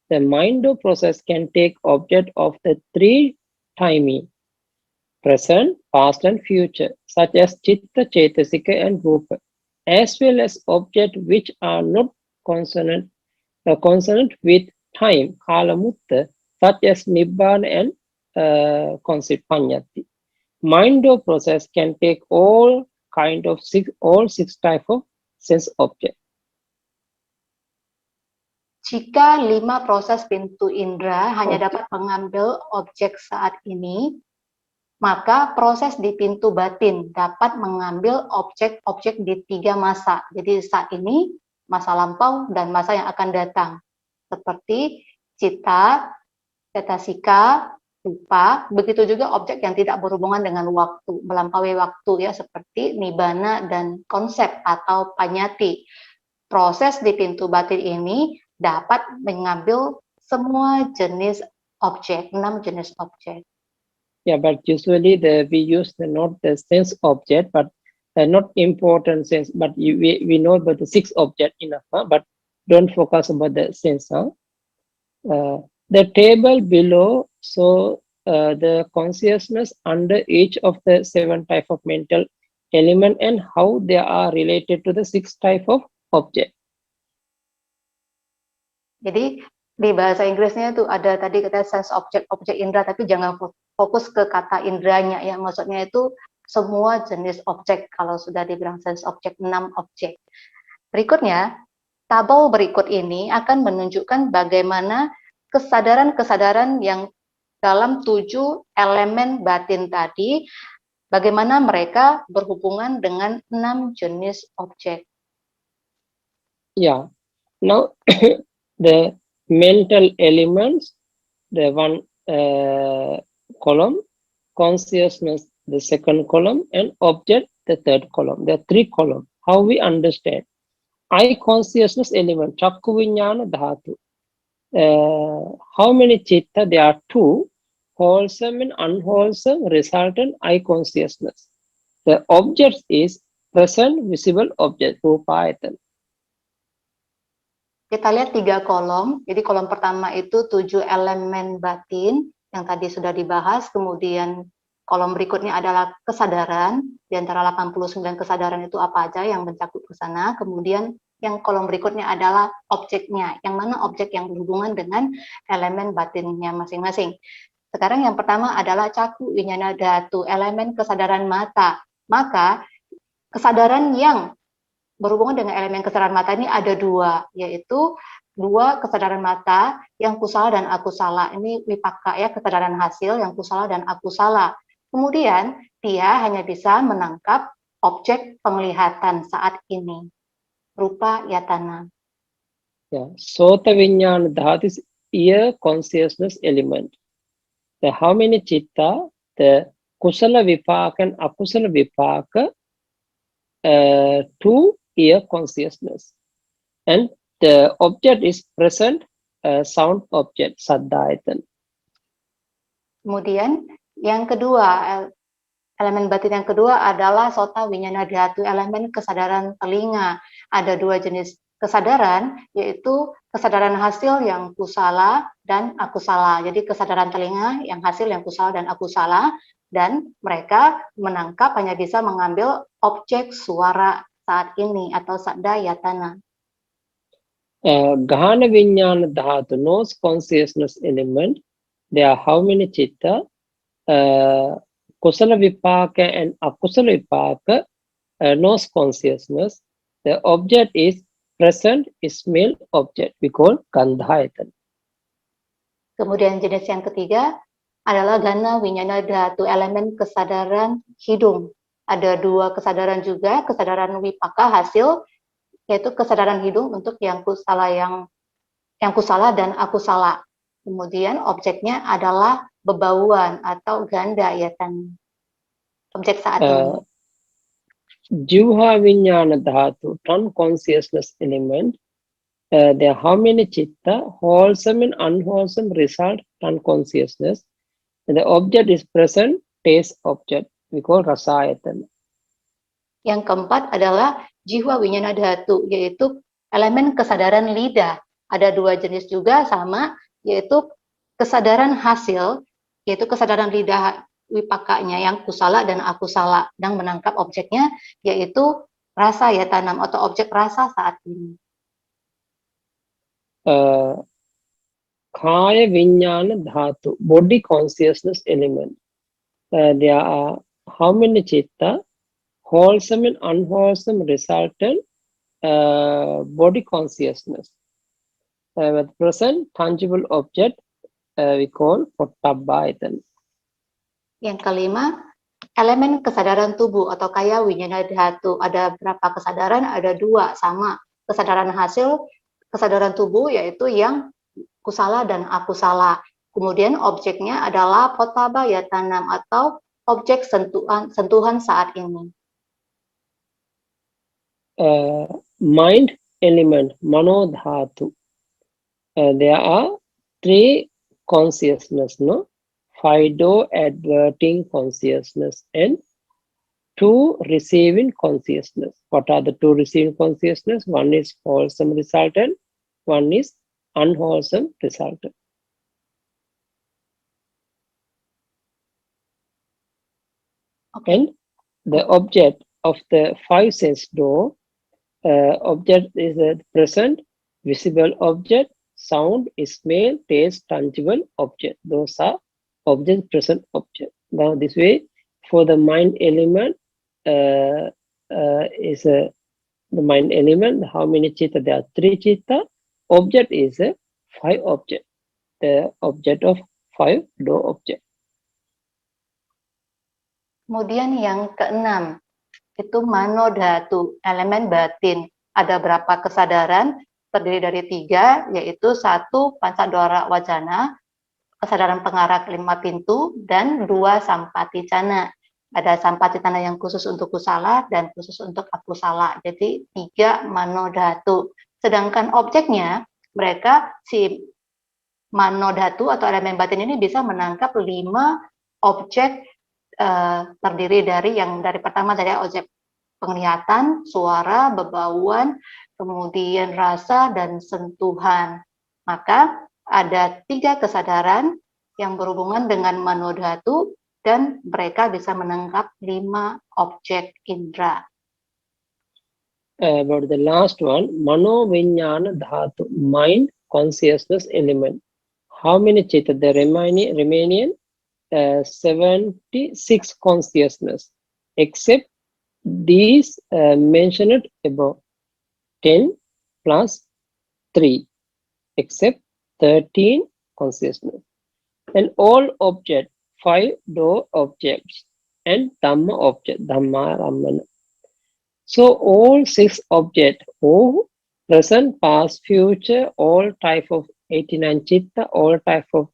the mind-door process can take object of the 3 timing, present, past and future, such as chitta, cetasika and rupa, as well as objects which are not consonant with time, kala mutta, such as nibbana and concept, panyati. Mind-door process can take all six type of sense object. Jika 5 proses pintu indera hanya dapat mengambil objek saat ini, maka proses di pintu batin dapat mengambil objek-objek di 3 masa. Jadi saat ini, masa lampau, dan masa yang akan datang. Seperti cita, cetasika, rupa, begitu juga objek yang tidak berhubungan dengan waktu, melampaui waktu ya, seperti nibbana dan konsep atau panyati. Proses di pintu batin ini dapat mengambil semua jenis objek, 6 jenis objek. Yeah, but usually we use not the sense object, but not important sense, but we know about the 6 object enough, but don't focus about the sense. The table below, so the consciousness under each of the 7 type of mental element and how they are related to the 6 type of object. Jadi di bahasa Inggrisnya itu ada tadi kata sense object, objek indera, tapi jangan fokus ke kata inderanya ya, maksudnya itu semua jenis objek kalau sudah dibilang sense object, 6 objek. Berikutnya, tabel berikut ini akan menunjukkan bagaimana kesadaran-kesadaran yang dalam 7 elemen batin tadi, bagaimana mereka berhubungan dengan 6 jenis objek. Yeah, now the mental elements, the one column, consciousness, the second column, and object, the third column. There are 3 columns. How we understand? I consciousness element, chakku viññāna dhātu. How many chitta? There are 2, wholesome and unwholesome, resultant I consciousness. The object is present visible object, rupa ayatana. Kita lihat 3 kolom. Jadi kolom pertama itu 7 elemen batin yang tadi sudah dibahas. Kemudian kolom berikutnya adalah kesadaran. Di antara 89 kesadaran itu apa aja yang mencakup ke sana. Kemudian yang kolom berikutnya adalah objeknya. Yang mana objek yang berhubungan dengan elemen batinnya masing-masing. Sekarang yang pertama adalah cakku viññāna dhātu, elemen kesadaran mata. Maka kesadaran yang berhubungan dengan elemen kesadaran mata ini ada 2, yaitu 2 kesadaran mata yang kusala dan akusala. Ini wipaka ya, kesadaran hasil yang kusala dan akusala. Kemudian dia hanya bisa menangkap objek penglihatan saat ini, rupa yatana. Yeah, sota viññāna dhātu is ear consciousness element. The how many chitta? The kusala vipaka and akusala vipaka, 2 ear consciousness, and the object is present sound object, saddha ayatana. Kemudian yang kedua Elemen batin yang kedua adalah sota winyana dhatu, elemen kesadaran telinga. Ada dua jenis kesadaran, yaitu kesadaran hasil yang kusala dan akusala. Jadi kesadaran telinga yang hasil yang kusala dan akusala, dan mereka menangkap hanya bisa mengambil objek suara saat ini atau sadda yatana. Gahana Vijnana Dhatu knows consciousness element. There are how many chitta? Kusala Vipaka and Akusala Vipaka knows consciousness. The object is present, smell object. We call Gandhayatana. Kemudian jenis yang ketiga adalah Gana Winyana Dhatu, elemen kesadaran hidung. Ada dua kesadaran juga, kesadaran Wipaka hasil, yaitu kesadaran hidung untuk yang kusala dan akusala. Kemudian objeknya adalah bebauan atau ganda yatan. Objek saat ini. Jivha Vijnana Dhatu, non-consciousness element. There are how many chitta? Wholesome and unwholesome result, non-consciousness. And the object is present, taste object. We call rasayatana. Yang keempat adalah jiwa winyana dhatu, yaitu elemen kesadaran lidah. Ada dua jenis juga sama, yaitu kesadaran hasil, yaitu kesadaran lidah wipakanya yang kusala dan akusala, dan menangkap objeknya yaitu rasa ya tanam atau objek rasa saat ini. Kaya Vijnana Dhatu, body consciousness element. There are how many chitta? Wholesome and unwholesome resultant body consciousness. With present tangible object we call Pottabhayatana. Yang kelima, elemen kesadaran tubuh atau kaya winyana dhatu. Ada berapa kesadaran? Ada dua, sama. Kesadaran hasil, kesadaran tubuh yaitu yang kusala dan akusala. Kemudian objeknya adalah Pottabhayatanam atau objek sentuhan saat ini. Mind element, Mano Dhatu. There are three consciousness, no? Fido adverting consciousness and two receiving consciousness. What are the two receiving consciousness? One is wholesome resultant, one is unwholesome resultant. Okay. And the object of the five sense door, object is a present, visible object, sound, smell, taste, tangible object. Those are object, present object. Now this way, for the mind element is the mind element. How many chitta? There are three chitta. Object is a five object. The object of five door object. Kemudian yang keenam, itu Mano Dhatu, elemen batin. Ada berapa kesadaran? Terdiri dari tiga, yaitu satu Pancadwara Wajana, kesadaran pengarah lima pintu, dan dua Sampaticana. Ada Sampaticana yang khusus untuk kusala dan khusus untuk akusala. Jadi tiga Mano Dhatu. Sedangkan objeknya, mereka si Mano Dhatu atau elemen batin ini bisa menangkap 5 objek terdiri dari yang dari pertama dari objek penglihatan, suara, bebauan, kemudian rasa dan sentuhan. Maka ada 3 kesadaran yang berhubungan dengan Mano Dhatu dan mereka bisa menangkap 5 objek indera. About the last one, Mano Vijnana Dhatu, mind consciousness element. How many chitta? The remaining 76 consciousness, except these mentioned above, 10 plus 3, except 13 consciousness. And all object, 5 door objects, and Dhamma object, Dhamma Ramana. So all 6 objects, all present, past, future, all type of 89 chitta, all type of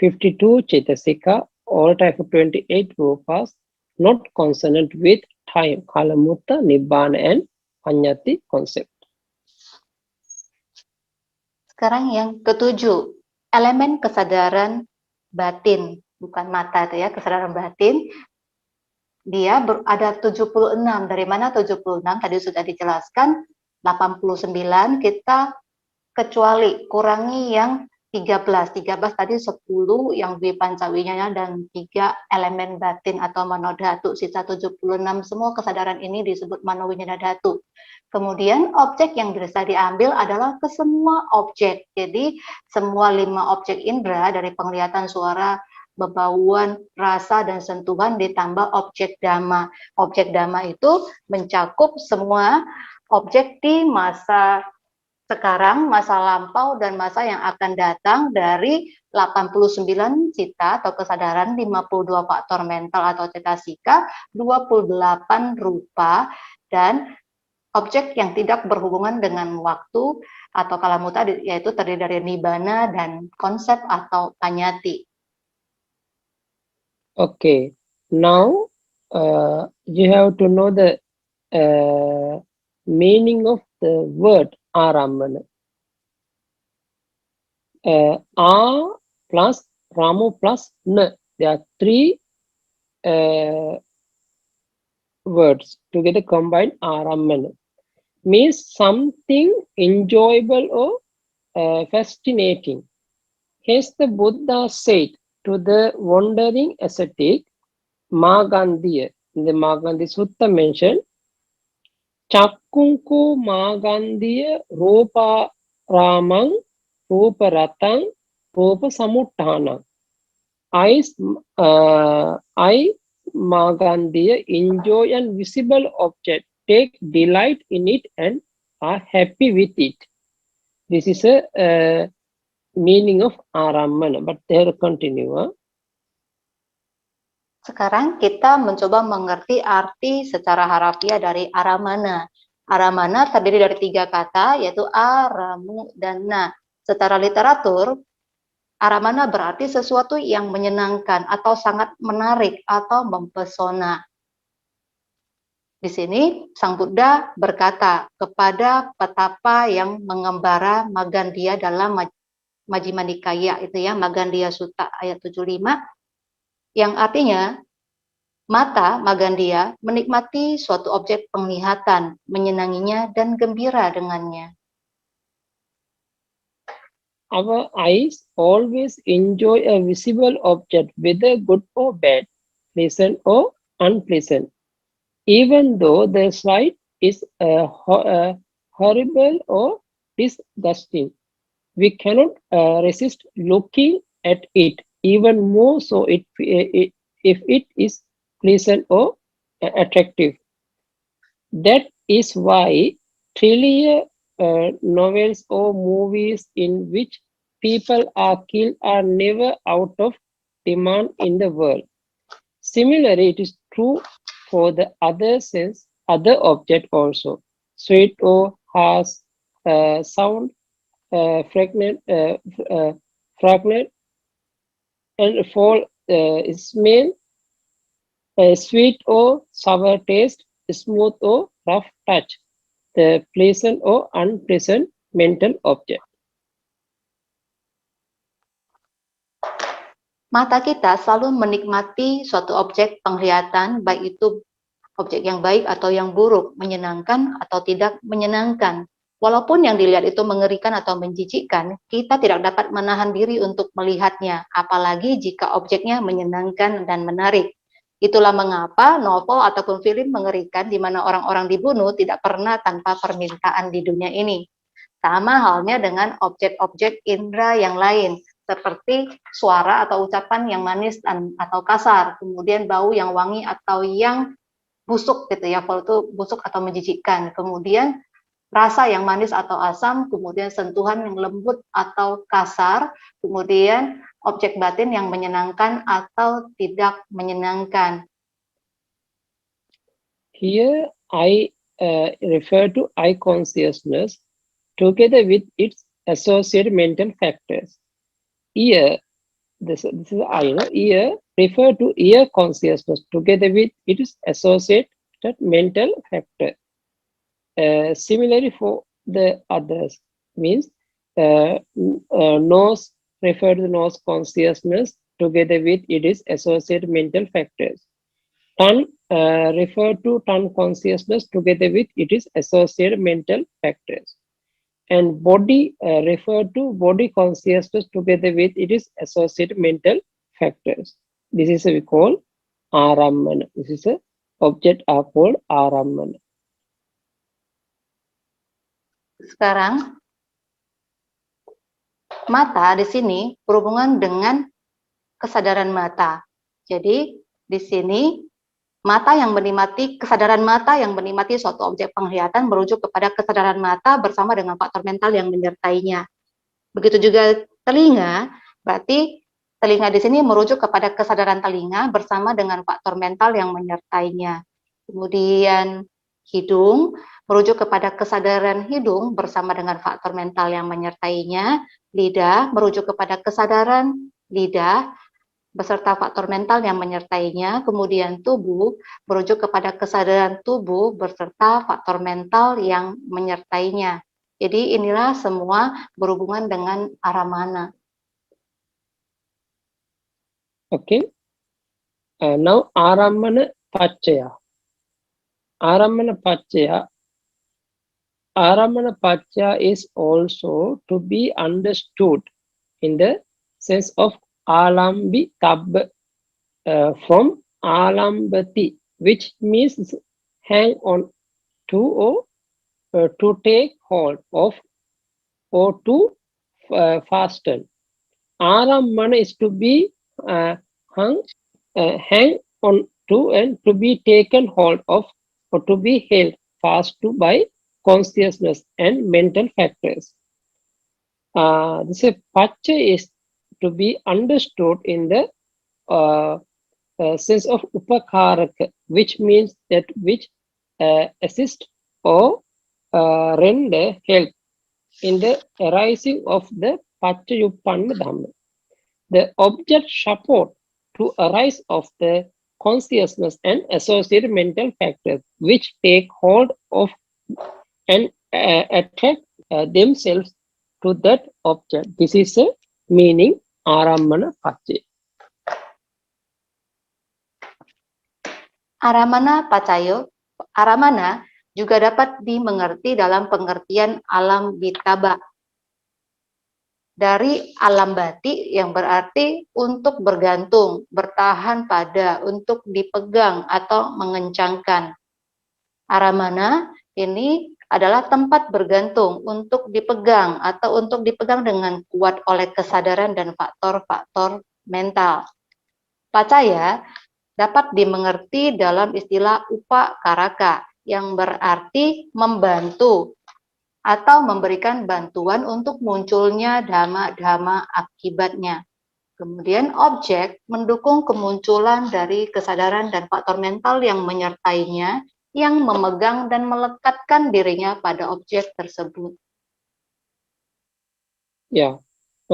52 Chaitasika, all type of 28 rupas, not consonant with time, Kalamutta, Nibbana, and Panyati concept. Sekarang yang ketujuh, elemen kesadaran batin, bukan mata itu ya, kesadaran batin. ada 76. Dari mana 76? Tadi sudah dijelaskan. 89 kita kecuali, kurangi yang 13. 13 tadi 10 yang Pancawinyanya dan 3 elemen batin atau manodhatu. Sisa 76 semua kesadaran ini disebut manowinyana dhatu. Kemudian objek yang bisa diambil adalah ke semua objek. Jadi semua 5 objek indera dari penglihatan, suara, bebauan, rasa, dan sentuhan ditambah objek dhamma. Objek dhamma itu mencakup semua objek di masa sekarang, masa lampau, dan masa yang akan datang dari 89 cita atau kesadaran, 52 faktor mental atau cetasika, 28 rupa, dan objek yang tidak berhubungan dengan waktu atau kalamuta, yaitu terdiri dari nibbana dan konsep atau panyati. Okay, now you have to know the meaning of the word Aramana. A plus Ramu plus N. There are 3 words together combined. Aramana means something enjoyable or fascinating. Hence the Buddha said to the wandering ascetic Magandiya, in the Magandhi Sutta mentioned, Chakkunku Magandiya Rupa Ramang Rupa Ratang Rupa Samuttana. I Magandiya enjoy a visible object, take delight in it and are happy with it. This is a meaning of Aramana, but they continue. Sekarang kita mencoba mengerti arti secara harafiah dari aramana. Aramana terdiri dari 3 kata, yaitu a, ramu, dan na. Secara literatur, aramana berarti sesuatu yang menyenangkan atau sangat menarik atau mempesona. Di sini Sang Buddha berkata kepada petapa yang mengembara Magandiya dalam Majjhima Nikaya, itu ya, Magandiya Sutta ayat 75, yang artinya mata Magandiya menikmati suatu objek penglihatan, menyenanginya dan gembira dengannya. Our eyes always enjoy a visible object, whether good or bad, pleasant or unpleasant. Even though the sight is horrible or disgusting, we cannot resist looking at it, even more so if it is pleasant or attractive. That is why thriller novels or movies in which people are killed are never out of demand in the world. Similarly, it is true for the other sense, other object also. Sweet or harsh sound, fragrant, and fall smell, sweet or sour taste, smooth or rough touch, the pleasant or unpleasant mental object. Mata kita selalu menikmati suatu objek penglihatan, baik itu objek yang baik atau yang buruk, menyenangkan atau tidak menyenangkan. Walaupun yang dilihat itu mengerikan atau menjijikkan, kita tidak dapat menahan diri untuk melihatnya, apalagi jika objeknya menyenangkan dan menarik. Itulah mengapa novel ataupun film mengerikan di mana orang-orang dibunuh tidak pernah tanpa permintaan di dunia ini. Sama halnya dengan objek-objek indera yang lain, seperti suara atau ucapan yang manis atau kasar, kemudian bau yang wangi atau yang busuk gitu ya, kalau itu busuk atau menjijikkan, kemudian rasa yang manis atau asam, kemudian sentuhan yang lembut atau kasar, kemudian objek batin yang menyenangkan atau tidak menyenangkan. Here I refer to eye consciousness together with its associated mental factors. Ear, this is eye, no? Ear refer to ear consciousness together with its associated mental factor. Similarly for the others, means nose refer to the nose consciousness together with its associated mental factors. Tongue refer to tongue consciousness together with its associated mental factors. And body refer to body consciousness together with its associated mental factors. This is we call Arammana. This is a object are called Arammana. Sekarang mata di sini berhubungan dengan kesadaran mata. Jadi di sini mata yang menikmati, kesadaran mata yang menikmati suatu objek penglihatan merujuk kepada kesadaran mata bersama dengan faktor mental yang menyertainya. Begitu juga telinga, berarti telinga di sini merujuk kepada kesadaran telinga bersama dengan faktor mental yang menyertainya. Kemudian hidung merujuk kepada kesadaran hidung bersama dengan faktor mental yang menyertainya. Lidah merujuk kepada kesadaran lidah beserta faktor mental yang menyertainya. Kemudian tubuh merujuk kepada kesadaran tubuh beserta faktor mental yang menyertainya. Jadi inilah semua berhubungan dengan Aramana. Okay. Now Arammana Pachaya. Arammana Pachaya. Arammana Pachaya is also to be understood in the sense of Alambi Tabba from Alambati, which means hang on to or to take hold of or to fasten. Arammana is to be hang on to and to be taken hold of or to be held fast to by consciousness and mental factors. This pacha is to be understood in the sense of upakaraka, which means that which assist or render help in the arising of the Pachayupanna Dhamma. The object support to arise of the consciousness and associated mental factors which take hold of and attract themselves to that object. This is a meaning Arammana Pachaya. Aramana Pacayo, Aramana juga dapat dimengerti dalam pengertian alam bitaba. Dari alam bati yang berarti untuk bergantung, bertahan pada, untuk dipegang atau mengencangkan. Aramana ini adalah tempat bergantung, untuk dipegang atau untuk dipegang dengan kuat oleh kesadaran dan faktor-faktor mental. Pacaya dapat dimengerti dalam istilah upakaraka yang berarti membantu atau memberikan bantuan untuk munculnya dhamma-dhamma akibatnya. Kemudian objek mendukung kemunculan dari kesadaran dan faktor mental yang menyertainya, yang memegang dan melekatkan dirinya pada objek tersebut. Yeah,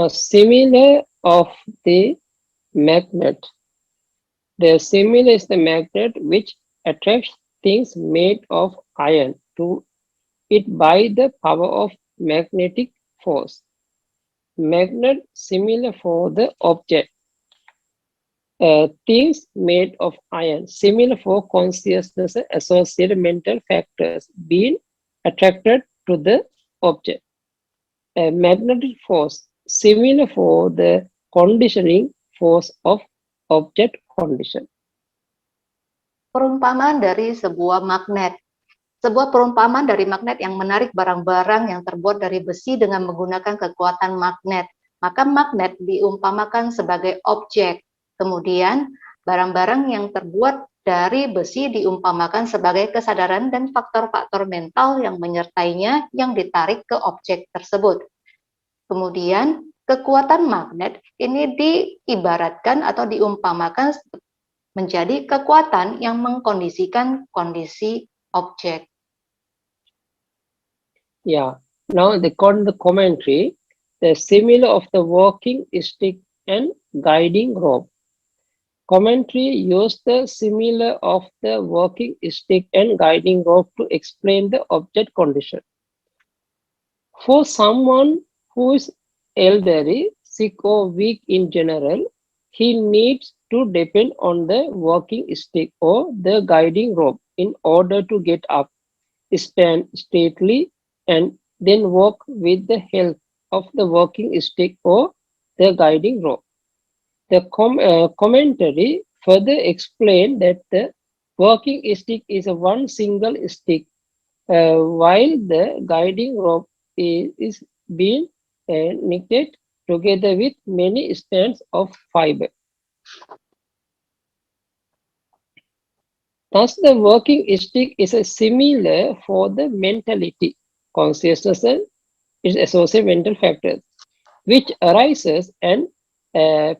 similar of the magnet. The similar is the magnet which attracts things made of iron to it by the power of magnetic force. Magnet similar for the object. Things made of iron similar for consciousness associated mental factors being attracted to the object. A magnetic force similar for the conditioning force of object condition. Perumpamaan dari sebuah magnet. Sebuah perumpamaan dari magnet yang menarik barang-barang yang terbuat dari besi dengan menggunakan kekuatan magnet. Maka magnet diumpamakan sebagai objek. Kemudian barang-barang yang terbuat dari besi diumpamakan sebagai kesadaran dan faktor-faktor mental yang menyertainya yang ditarik ke objek tersebut. Kemudian kekuatan magnet ini diibaratkan atau diumpamakan menjadi kekuatan yang mengkondisikan kondisi objek. Yeah. Now the commentary, the similar of the walking stick and guiding rope. Commentary used the similar of the walking stick and guiding rope to explain the object condition. For someone who is elderly, sick or weak in general, he needs to depend on the walking stick or the guiding rope in order to get up, stand straightly, and then walk with the help of the walking stick or the guiding rope. The commentary further explained that the walking stick is a one single stick, while the guiding rope is being knitted together with many strands of fiber. Thus, the working stick is a similar for the mentality, consciousness, and its associated mental factors, which arises and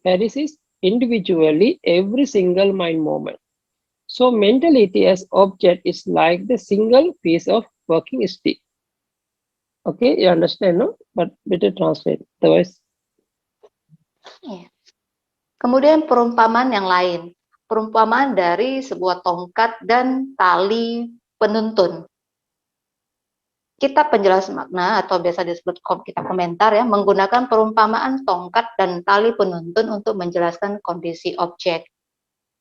perishes individually every single mind moment. So, mentality as object is like the single piece of working stick. Okay, you understand, no? But better translate. Otherwise, Iya. Kemudian perumpamaan yang lain, perumpamaan dari sebuah tongkat dan tali penuntun. Kita penjelas makna atau biasa disebut kita komentar ya, menggunakan perumpamaan tongkat dan tali penuntun untuk menjelaskan kondisi objek.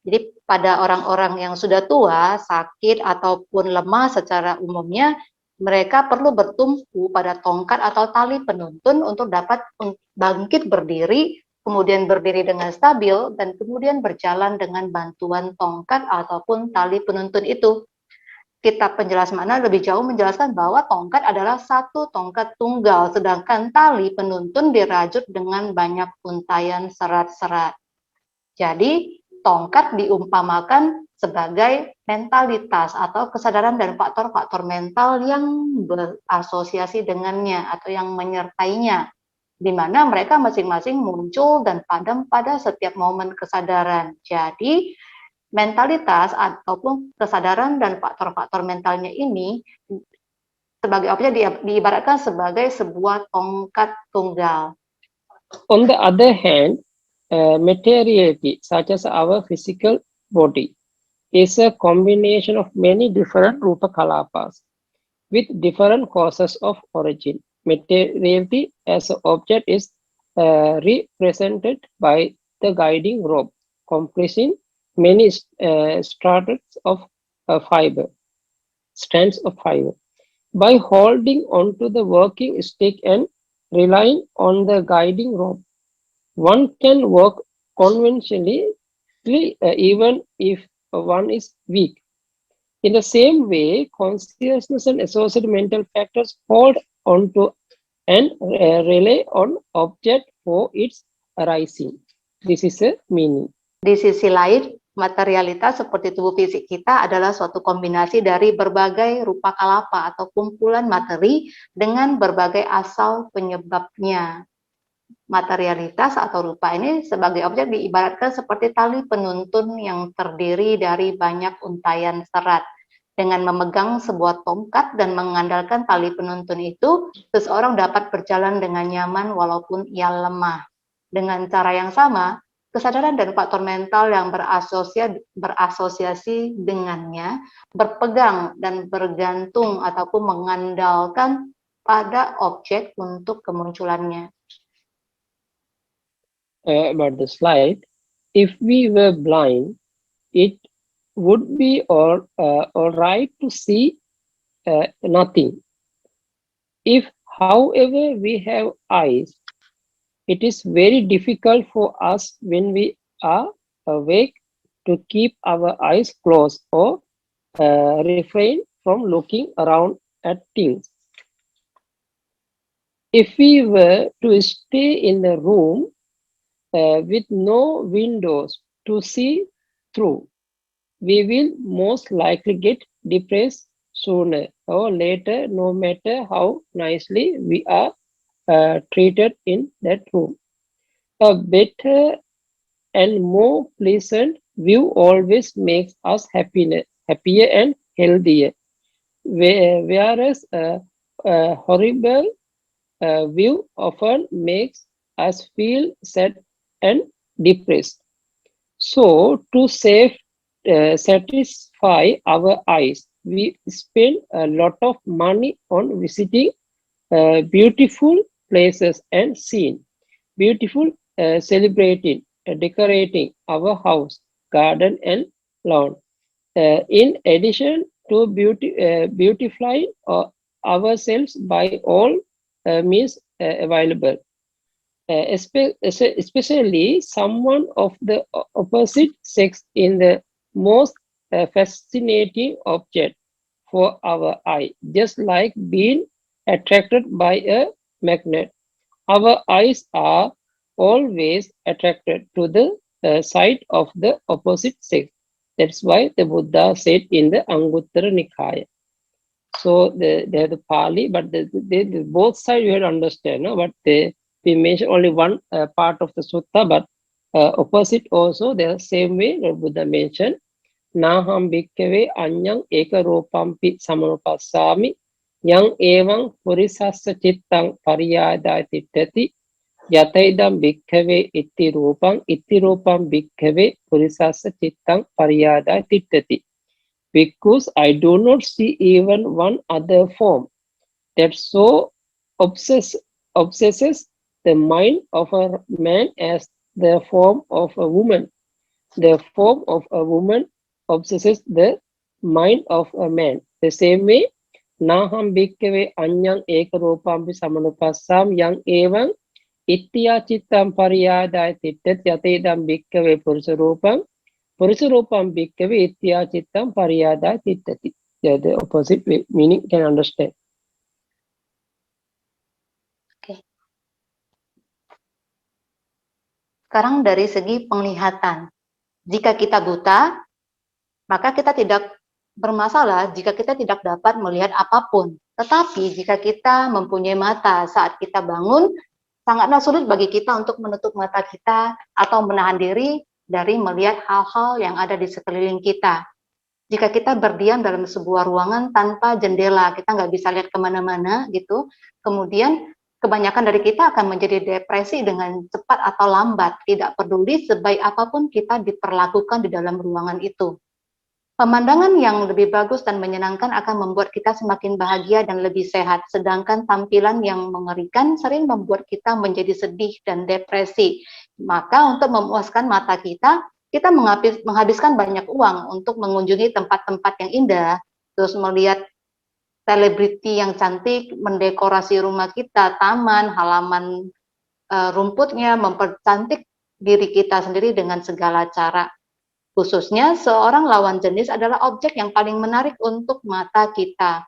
Jadi pada orang-orang yang sudah tua, sakit ataupun lemah secara umumnya, mereka perlu bertumpu pada tongkat atau tali penuntun untuk dapat bangkit berdiri, kemudian berdiri dengan stabil, dan kemudian berjalan dengan bantuan tongkat ataupun tali penuntun itu. Kitab penjelas makna lebih jauh menjelaskan bahwa tongkat adalah satu tongkat tunggal, sedangkan tali penuntun dirajut dengan banyak untayan serat-serat. Jadi, tongkat diumpamakan sebagai mentalitas atau kesadaran dan faktor-faktor mental yang berasosiasi dengannya atau yang menyertainya, di mana mereka masing-masing muncul dan padam pada setiap momen kesadaran. Jadi, mentalitas ataupun kesadaran dan faktor-faktor mentalnya ini sebagai objek diibaratkan sebagai sebuah tongkat tunggal. on the other hand, materiality, such as our physical body, is a combination of many different rupa kalapas with different causes of origin. Materiality as an object is represented by the guiding rope, comprising many strands of fiber. By holding onto the working stick and relying on the guiding rope, one can work conventionally even if one is weak. In the same way, consciousness and associated mental factors hold onto and rely on object for its arising. This is a meaning. Di sisi lain, materialitas seperti tubuh fisik kita adalah suatu kombinasi dari berbagai rupa kalapa atau kumpulan materi dengan berbagai asal penyebabnya. Materialitas atau rupa ini sebagai objek diibaratkan seperti tali penuntun yang terdiri dari banyak untayan serat. Dengan memegang sebuah tongkat dan mengandalkan tali penuntun itu, seseorang dapat berjalan dengan nyaman walaupun ia lemah. Dengan cara yang sama, kesadaran dan faktor mental yang berasosiasi dengannya berpegang dan bergantung ataupun mengandalkan pada objek untuk kemunculannya. About the slide, if we were blind, it would be all right to see nothing. If, however, we have eyes, it is very difficult for us when we are awake to keep our eyes closed or refrain from looking around at things. If we were to stay in the room with no windows to see through, we will most likely get depressed sooner or later, no matter how nicely we are treated in that room. A better and more pleasant view always makes us happier and healthier, whereas a horrible view often makes us feel sad and depressed. So, to satisfy our eyes, we spend a lot of money on visiting beautiful places and seeing beautiful celebrating decorating our house, garden, and lawn. In addition to beautifying ourselves by all means available, especially someone of the opposite sex in the most fascinating object for our eye, just like being attracted by a magnet. Our eyes are always attracted to the side of the opposite sex. That's why the Buddha said in the Anguttara Nikaya. So they have the Pali, but the both sides you have to understand. No? But we mention only one part of the sutta, but opposite also the same way the Buddha mentioned. Naham bhikkhave anyang eka ropampi samanupassami yang evang purisassa cittang pariyadaya tittati yataidam bhikkhave itti rupam bhikkhave purisassa cittang pariyadaya tittati. Because I do not see even one other form that so obsesses the mind of a man as the form of a woman. The form of a woman obsesses the mind of a man. The same way, Naham bhikkhave anyang ekarupampi samanupassam yang evang ittiya cittam pariyadaya tittat yatedam bhikkhave purusarupam bhikkhave ittiya cittam pariyadaya tittati. Yeah, the opposite way, meaning can understand. Oke. Sekarang dari segi penglihatan. Jika kita buta, maka kita tidak bermasalah jika kita tidak dapat melihat apapun. Tetapi jika kita mempunyai mata saat kita bangun, sangatlah sulit bagi kita untuk menutup mata kita atau menahan diri dari melihat hal-hal yang ada di sekeliling kita. Jika kita berdiam dalam sebuah ruangan tanpa jendela, kita nggak bisa lihat kemana-mana gitu, kemudian kebanyakan dari kita akan menjadi depresi dengan cepat atau lambat, tidak peduli sebaik apapun kita diperlakukan di dalam ruangan itu. Pemandangan yang lebih bagus dan menyenangkan akan membuat kita semakin bahagia dan lebih sehat, sedangkan tampilan yang mengerikan sering membuat kita menjadi sedih dan depresi. Maka untuk memuaskan mata kita menghabiskan banyak uang untuk mengunjungi tempat-tempat yang indah, terus melihat selebriti yang cantik, mendekorasi rumah kita, taman, halaman rumputnya, mempercantik diri kita sendiri dengan segala cara. Khususnya seorang lawan jenis adalah objek yang paling menarik untuk mata kita.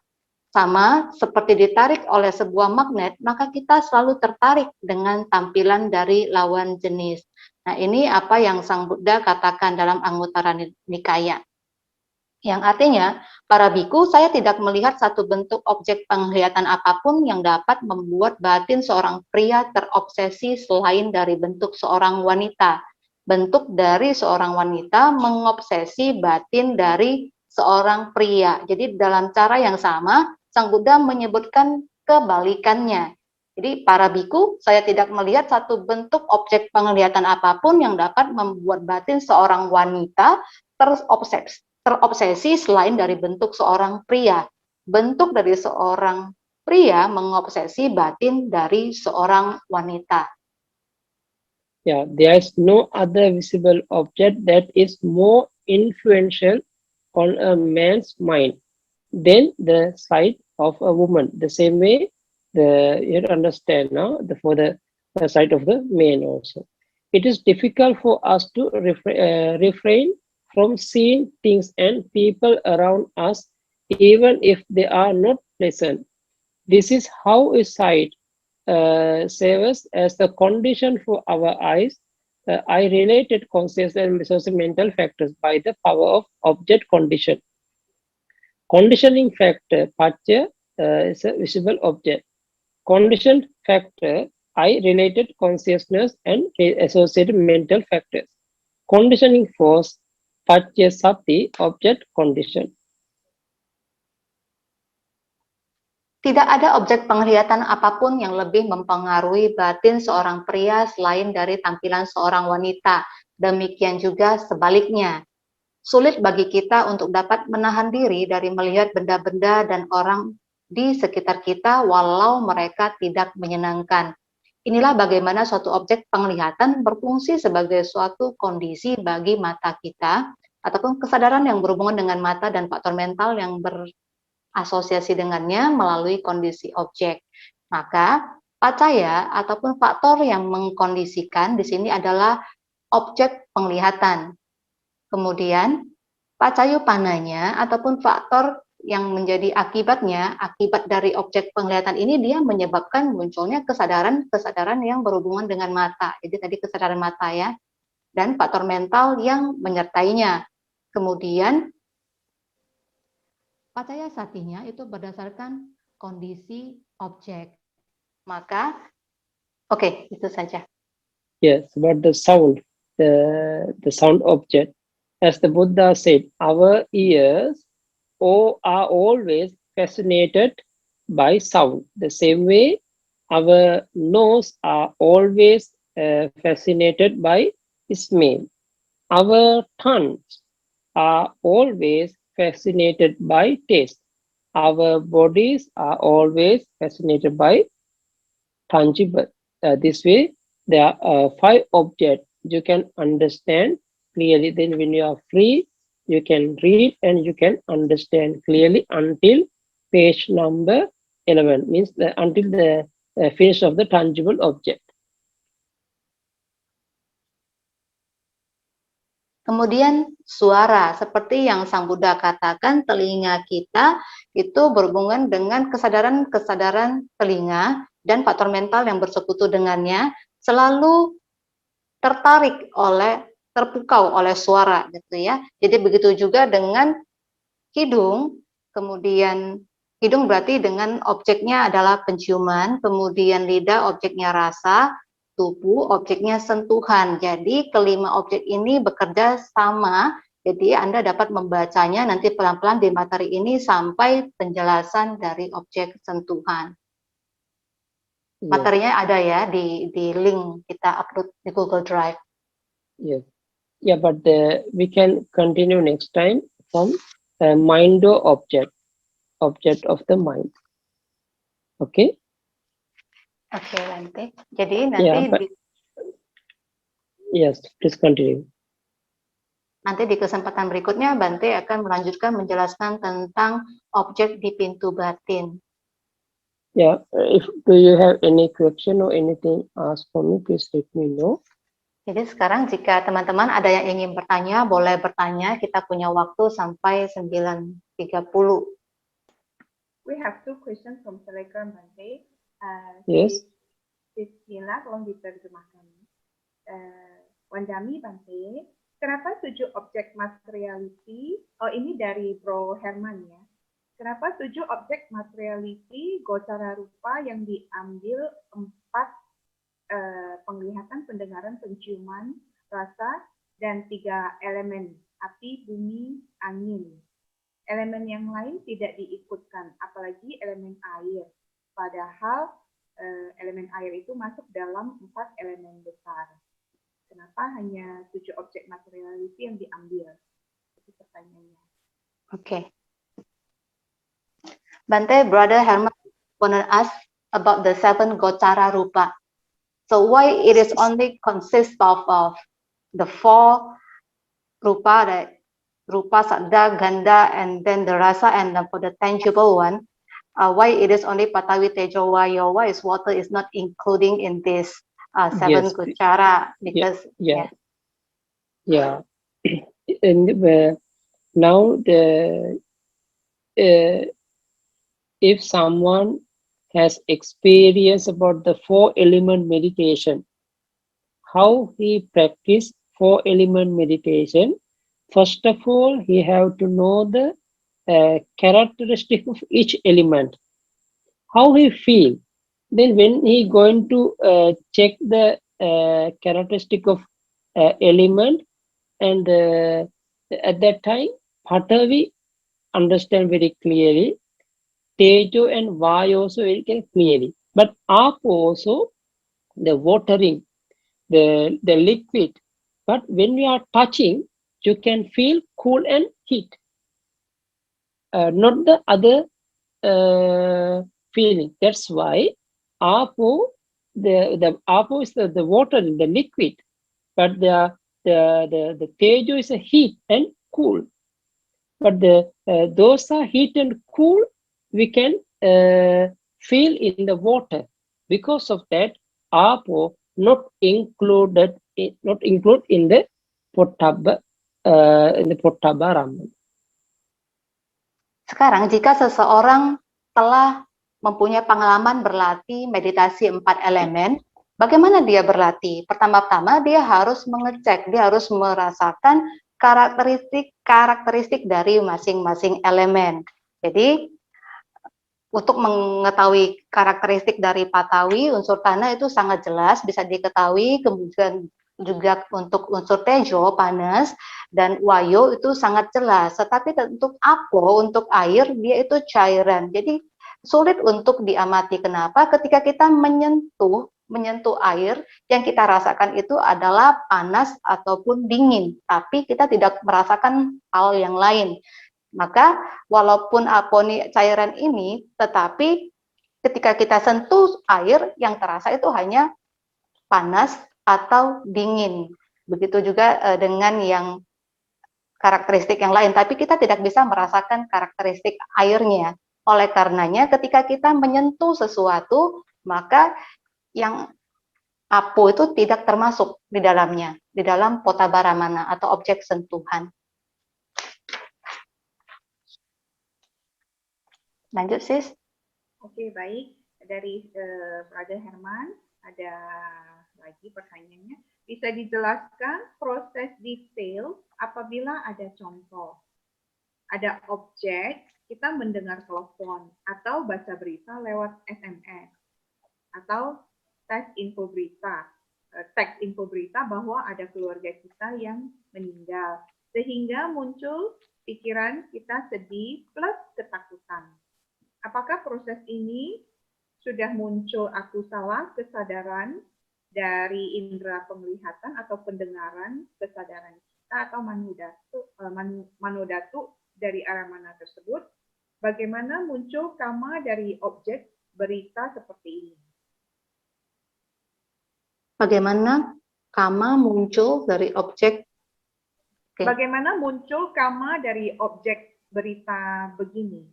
Sama seperti ditarik oleh sebuah magnet, maka kita selalu tertarik dengan tampilan dari lawan jenis. Nah, ini apa yang Sang Buddha katakan dalam Anguttara Nikaya. Yang artinya, para biku, saya tidak melihat satu bentuk objek penglihatan apapun yang dapat membuat batin seorang pria terobsesi selain dari bentuk seorang wanita. Bentuk dari seorang wanita mengobsesi batin dari seorang pria. Jadi dalam cara yang sama, Sang Buddha menyebutkan kebalikannya. Jadi para biku, saya tidak melihat satu bentuk objek penglihatan apapun yang dapat membuat batin seorang wanita terobsesi selain dari bentuk seorang pria. Bentuk dari seorang pria mengobsesi batin dari seorang wanita. Yeah, there is no other visible object that is more influential on a man's mind than the sight of a woman. The same way, you understand now for the sight of the man also. It is difficult for us to refrain from seeing things and people around us, even if they are not pleasant. This is how a sight serves as the condition for our eyes, eye-related conscious and social mental factors by the power of object condition. Conditioning factor, pacha, is a visible object. Conditioned factor, eye-related consciousness and associated mental factors. Conditioning force, pacha sati, object condition. Tidak ada objek penglihatan apapun yang lebih mempengaruhi batin seorang pria selain dari tampilan seorang wanita. Demikian juga sebaliknya. Sulit bagi kita untuk dapat menahan diri dari melihat benda-benda dan orang di sekitar kita walau mereka tidak menyenangkan. inilah bagaimana suatu objek penglihatan berfungsi sebagai suatu kondisi bagi mata kita, ataupun kesadaran yang berhubungan dengan mata dan faktor mental yang berasosiasi dengannya melalui kondisi objek. Maka pacaya ataupun faktor yang mengkondisikan di sini adalah objek penglihatan. Kemudian pacayupananya ataupun faktor yang menjadi akibatnya, akibat dari objek penglihatan ini dia menyebabkan munculnya kesadaran-kesadaran yang berhubungan dengan mata. Jadi tadi kesadaran mata ya, dan faktor mental yang menyertainya. Kemudian pacaya satinya itu berdasarkan kondisi objek. Maka oke, itu saja. Yes, about the sound, the sound object. As the Buddha said, our ears are always fascinated by sound. The same way, our nose are always fascinated by smell. Our tongues are always fascinated by taste. Our bodies are always fascinated by tangible. This way, there are five objects you can understand clearly. Then, when you are free, you can read and you can understand clearly until page number 11, means until the finish of the tangible object. Kemudian suara, seperti yang Sang Buddha katakan, telinga kita itu berhubungan dengan kesadaran-kesadaran telinga dan faktor mental yang bersekutu dengannya selalu terpukau oleh suara gitu ya. Jadi begitu juga dengan hidung, kemudian hidung berarti dengan objeknya adalah penciuman, kemudian lidah objeknya rasa, tubuh objeknya sentuhan. Jadi kelima objek ini bekerja sama. Jadi Anda dapat membacanya nanti pelan-pelan di materi ini sampai penjelasan dari objek sentuhan. Yes. Materinya ada ya di link kita upload di Google Drive. Yes. Yeah, but we can continue next time from mind or object of the mind. Okay. Oke, nanti. Jadi nanti yes, please continue. Nanti di kesempatan berikutnya Bante akan melanjutkan menjelaskan tentang objek di pintu batin. Yeah, do you have any question or anything ask for me, please let me know. Jadi sekarang jika teman-teman ada yang ingin bertanya, boleh bertanya. Kita punya waktu sampai 9:30. We have two questions from Telegram, Bante. Yes. Bismillah, tolong diterjemahkan. Wandami, Bante, kenapa 7 objek materiality? Oh, ini dari Bro Herman ya. Kenapa 7 objek materiality gocara rupa yang diambil 4 penglihatan, pendengaran, penciuman, rasa, dan 3 elemen, api, bumi, angin. Elemen yang lain tidak diikutkan, apalagi elemen air. Padahal elemen air itu masuk dalam 4 elemen besar. Kenapa hanya 7 objek materiality yang diambil? Itu pertanyaannya. Okay. Bante, Brother Herman wanted to ask about the 7 gocara rupa. So why it is only consist of the 4 rupa, that rupa, sadda, ganda, and then the rasa, and then for the tangible one, why it is only patawi, tejo, vayo, why is water is not including in this 7 Yes. gocara? Because yeah. And now if someone has experience about the 4-element meditation, how he practice 4-element meditation, first of all, he have to know the characteristic of each element, how he feel. Then when he going to check the characteristic of element, and at that time, Patavi understand very clearly, Tejo and Vayu also very clearly, but Aap also the watering, the liquid. But when you are touching, you can feel cool and heat, not the other feeling. That's why Apo the apo is the water, the liquid, but the tejo is a heat and cool. But those are heat and cool we can feel in the water. Because of that, apo not included in the Potthabba Raman. Sekarang jika seseorang telah mempunyai pengalaman berlatih meditasi 4 elemen, bagaimana dia berlatih? Pertama-tama dia harus mengecek, dia harus merasakan karakteristik dari masing-masing elemen. Jadi untuk mengetahui karakteristik dari Patawi, unsur tanah itu sangat jelas bisa diketahui, kemudian juga untuk unsur tejo, panas, dan wayo itu sangat jelas. Tetapi untuk apo, untuk air, dia itu cairan. Jadi sulit untuk diamati. Kenapa? Ketika kita menyentuh air, yang kita rasakan itu adalah panas ataupun dingin, tapi kita tidak merasakan hal yang lain. Maka walaupun aponi cairan ini, tetapi ketika kita sentuh air, yang terasa itu hanya panas atau dingin. Begitu juga dengan yang karakteristik yang lain, tapi kita tidak bisa merasakan karakteristik airnya. Oleh karenanya ketika kita menyentuh sesuatu, maka yang apo itu tidak termasuk di dalamnya, di dalam Potthabba Ramana atau objek sentuhan. Lanjut, Sis. Oke, baik. Dari Brother Herman, ada lagi pertanyaannya. Bisa dijelaskan proses detail apabila ada contoh. Ada objek, kita mendengar telepon, atau baca berita lewat SMS, atau teks info berita bahwa ada keluarga kita yang meninggal. Sehingga muncul pikiran kita sedih plus ketakutan. Apakah proses ini sudah muncul aku salah kesadaran dari indera penglihatan atau pendengaran kesadaran kita atau manodatu dari arah mana tersebut? Bagaimana muncul kama dari objek berita seperti ini? Bagaimana kama muncul dari objek? Okay. Bagaimana muncul kama dari objek berita begini?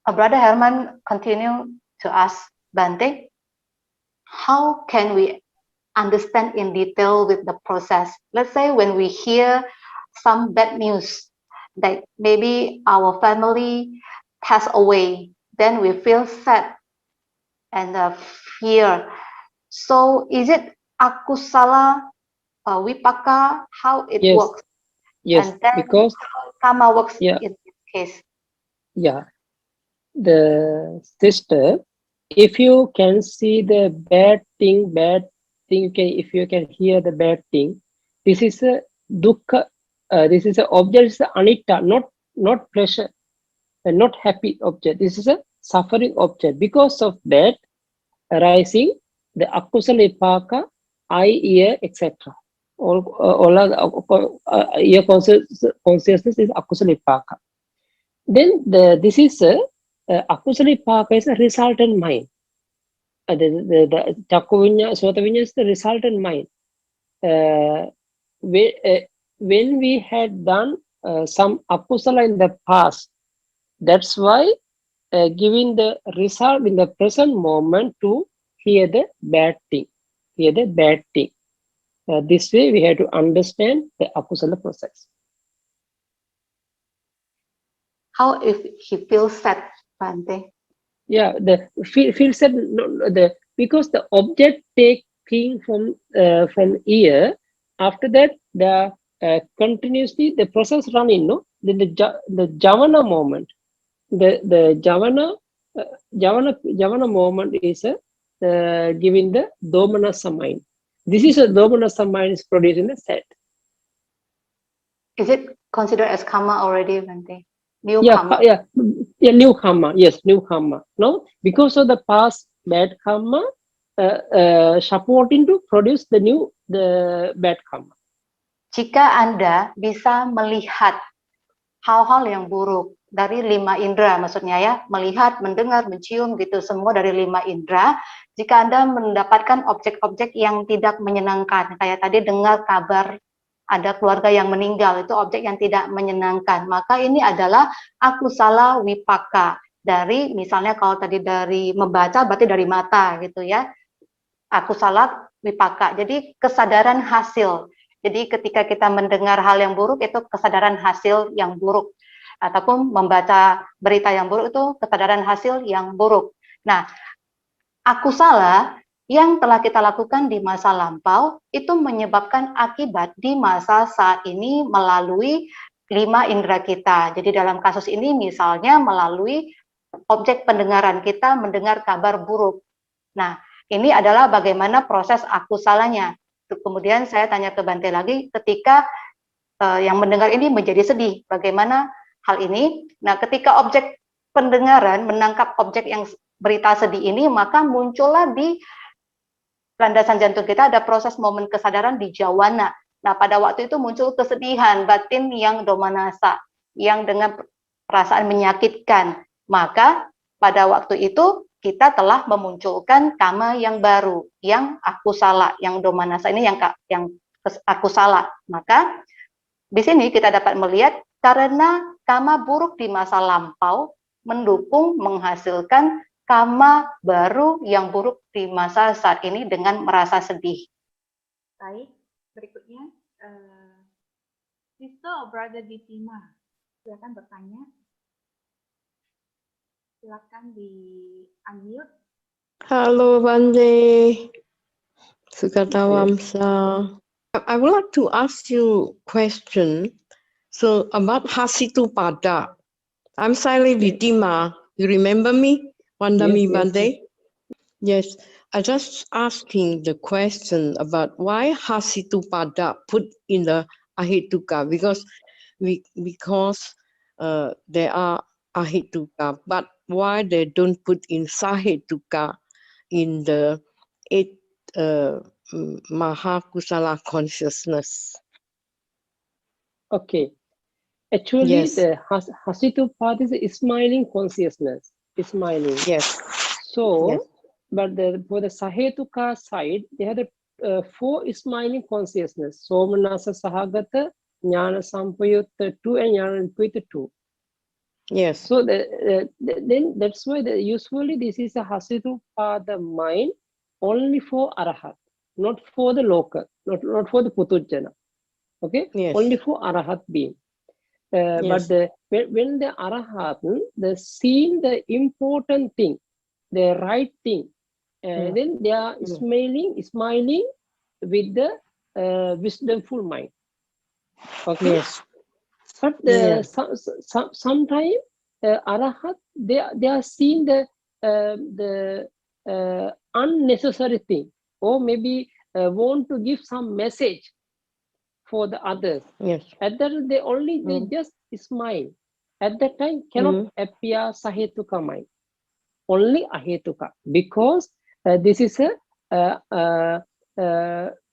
Brother Herman continue to ask Bante, how can we understand in detail with the process? Let's say when we hear some bad news, that maybe our family passed away, then we feel sad and fear. So is it akusala vipaka, how it works? Yes, and then because karma works in this case. Yeah. The sister, if you can see the bad thing, if you can hear the bad thing, this is a dukkha, this is an object, is anitta, not pleasure, and not happy object. This is a suffering object. Because of that, arising the akusala vipaka, eye, ear, etc. All ear consciousness is akusala vipaka. Then this is a akusala vipaka is a resultant mind. The chakku vinyana, sota vinyana is the resultant mind. When we had done some akusala in the past, that's why giving the result in the present moment to hear the bad thing. This way we have to understand the akusala process. How if he feels sad, Bante? Yeah, the feel sad. Because the object taking from ear. After that, the continuously the process running. No, the javana moment. The javana moment is giving the domanasa mind. This is a domanasa mind is producing the sad. Is it considered as karma already, Bante? New karma. Yes, new karma. No, because of the past bad karma, supporting to produce the bad karma. Jika Anda bisa melihat hal-hal yang buruk dari 5 indera, maksudnya ya, melihat, mendengar, mencium gitu, semua dari 5 indera. Jika Anda mendapatkan objek-objek yang tidak menyenangkan, kayak tadi dengar kabar ada keluarga yang meninggal, itu objek yang tidak menyenangkan, maka ini adalah akusala wipaka. Dari misalnya kalau tadi dari membaca berarti dari mata gitu ya, akusala wipaka. Jadi kesadaran hasil. Jadi ketika kita mendengar hal yang buruk itu kesadaran hasil yang buruk, ataupun membaca berita yang buruk itu kesadaran hasil yang buruk. Nah, akusala yang telah kita lakukan di masa lampau itu menyebabkan akibat di masa saat ini melalui 5 indera kita. Jadi dalam kasus ini misalnya melalui objek pendengaran kita mendengar kabar buruk. Nah, ini adalah bagaimana proses akusalanya. Kemudian saya tanya ke Bante lagi, ketika yang mendengar ini menjadi sedih, bagaimana hal ini? Nah, ketika objek pendengaran menangkap objek yang berita sedih ini, maka muncullah di landasan jantung kita ada proses momen kesadaran di jawana. Nah, pada waktu itu muncul kesedihan batin yang domanasa, yang dengan perasaan menyakitkan. Maka pada waktu itu kita telah memunculkan kama yang baru, yang akusala, yang domanasa ini yang akusala. Maka di sini kita dapat melihat karena kama buruk di masa lampau mendukung menghasilkan kama baru yang buruk di masa saat ini dengan merasa sedih. Baik, berikutnya Sister or Brother Ditima, silakan bertanya. Silakan di unmute. Halo Bante, Sukatawamsa. I would like to ask you a question. So about Hasitupada. I'm Sally Vidima. You remember me? Wandami Yes, Bante? Yes. I just asking the question about why Hasitupada put in the Ahituka because there are Ahituka, but why they don't put in Sahituka in the 8 Mahakusala consciousness? Okay. Actually, Yes. the Hasitupada is a smiling consciousness. Smiling. Yes. So, Yes. but for the Sahetuka side, they had 4 smiling consciousness. Somanasa Sahagata, Jnana Sampayutta 2 and Jnana Nipita 2. Yes. So then that's why usually this is a Hasitupada mind only for Arahat, not for the local, not for the Putujjana. Okay? Yes. Only for Arahat being. Yes. But when the Arahat, the seeing the important thing, the right thing, then they are smiling with the wisdomful mind. Okay. Yes. But sometimes Arahat they are seeing the unnecessary thing, or maybe want to give some message for the others. Yes. At that they just smile. At that time cannot appear Sahetuka mind, only Ahetuka, because this is a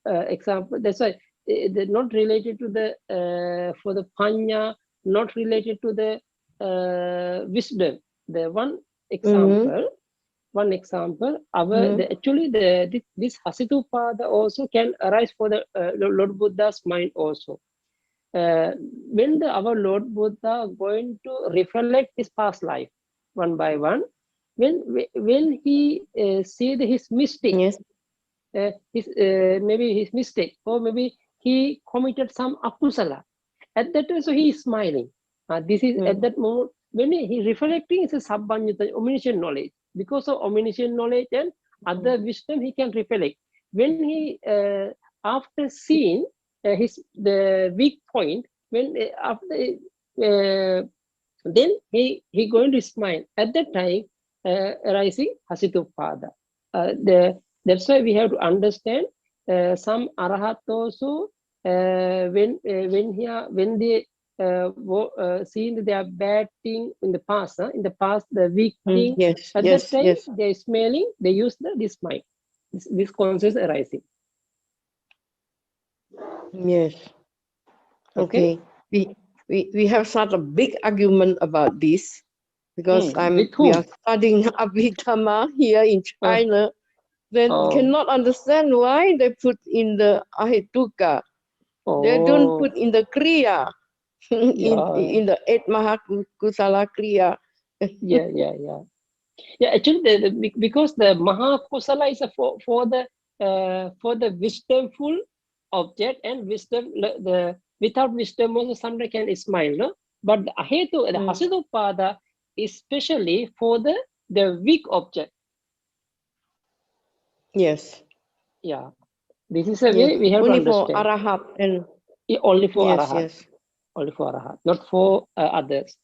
example. That's why they're not related to the for the Panya, not related to the wisdom. The one example. One example, this Hasitupada also can arise for the Lord Buddha's mind also. When our Lord Buddha going to reflect his past life one by one, when he see his mistake, maybe his mistake, or maybe he committed some akusala, at that time so he is smiling. This is at that moment when he reflecting is a sabbanyuta omniscient knowledge. Because of omniscient knowledge and other wisdom, he can reflect. When he after seeing the weak point, when then he going to smile. At that time, arising Hasitupada. That's why we have to understand some Arahat also when they seeing their bad thing in the past, the weak thing. Yes. At Yes. that time, Yes. they're smelling. They use this mind. This conscious arising. Yes. Okay. we have such a big argument about this because With we whom? are studying Abhidhamma here in China. Then Oh. cannot understand why they put in the Ahetuka. They don't Oh, put in the Kriya, yeah, in the 8 Mahakusala Kriya. yeah. Yeah, actually, because the Mahakusala is for the wisdomful object, and wisdom, the without wisdom also somebody can smile, no? But the Ahetu, the Hasidupada is especially for the weak object. Yes. Yeah, this is a Yes. way we have Only to for understand. Arahat and Yeah, only for yes, Arahat, yes. only for Arahat, not for others.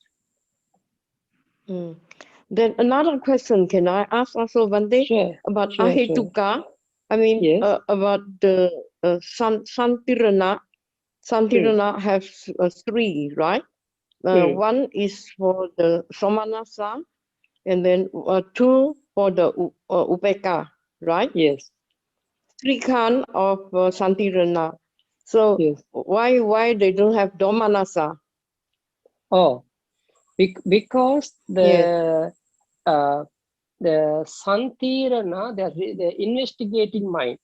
Then another question, can I ask also one day Sure, about sure. Ahetuka? I mean, Yes. about the Santirana. Santirana has 3, right? One is for the Somanasa, and then 2 for the Upeka, right? Yes. 3 kind of Santirana. So Yes. why they don't have Domanasa? Oh, because Yes. the Santirana, the investigating mind,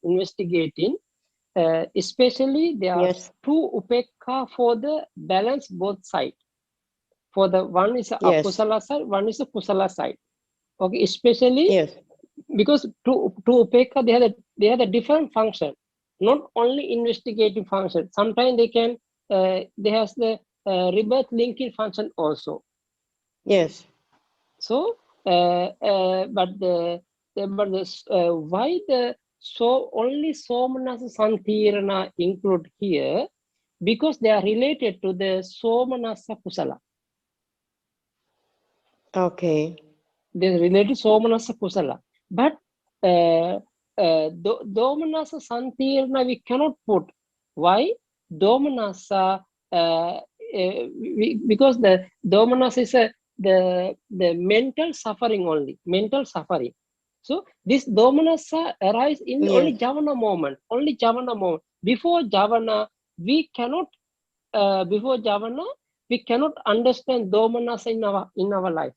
especially there are Yes. 2 upekha for the balance both side. For the one is a Yes. akusala side, one is a kusala side. Okay, especially Yes. because two upekha, they have a different function, not only investigating function. Sometimes they have the rebirth linking function also. Yes. So, why only Somanasa Santirana include here? Because they are related to the Somanasa Kusala. Okay. They are related to Somanasa Kusala. But Domanasa Santirana we cannot put. Why? Domanasa, because the Domanasa is the mental suffering only, mental suffering. So this Domanasa arises in only Yes. Javana moment, only Javana moment. Before Javana, we cannot understand Domanasa in our life.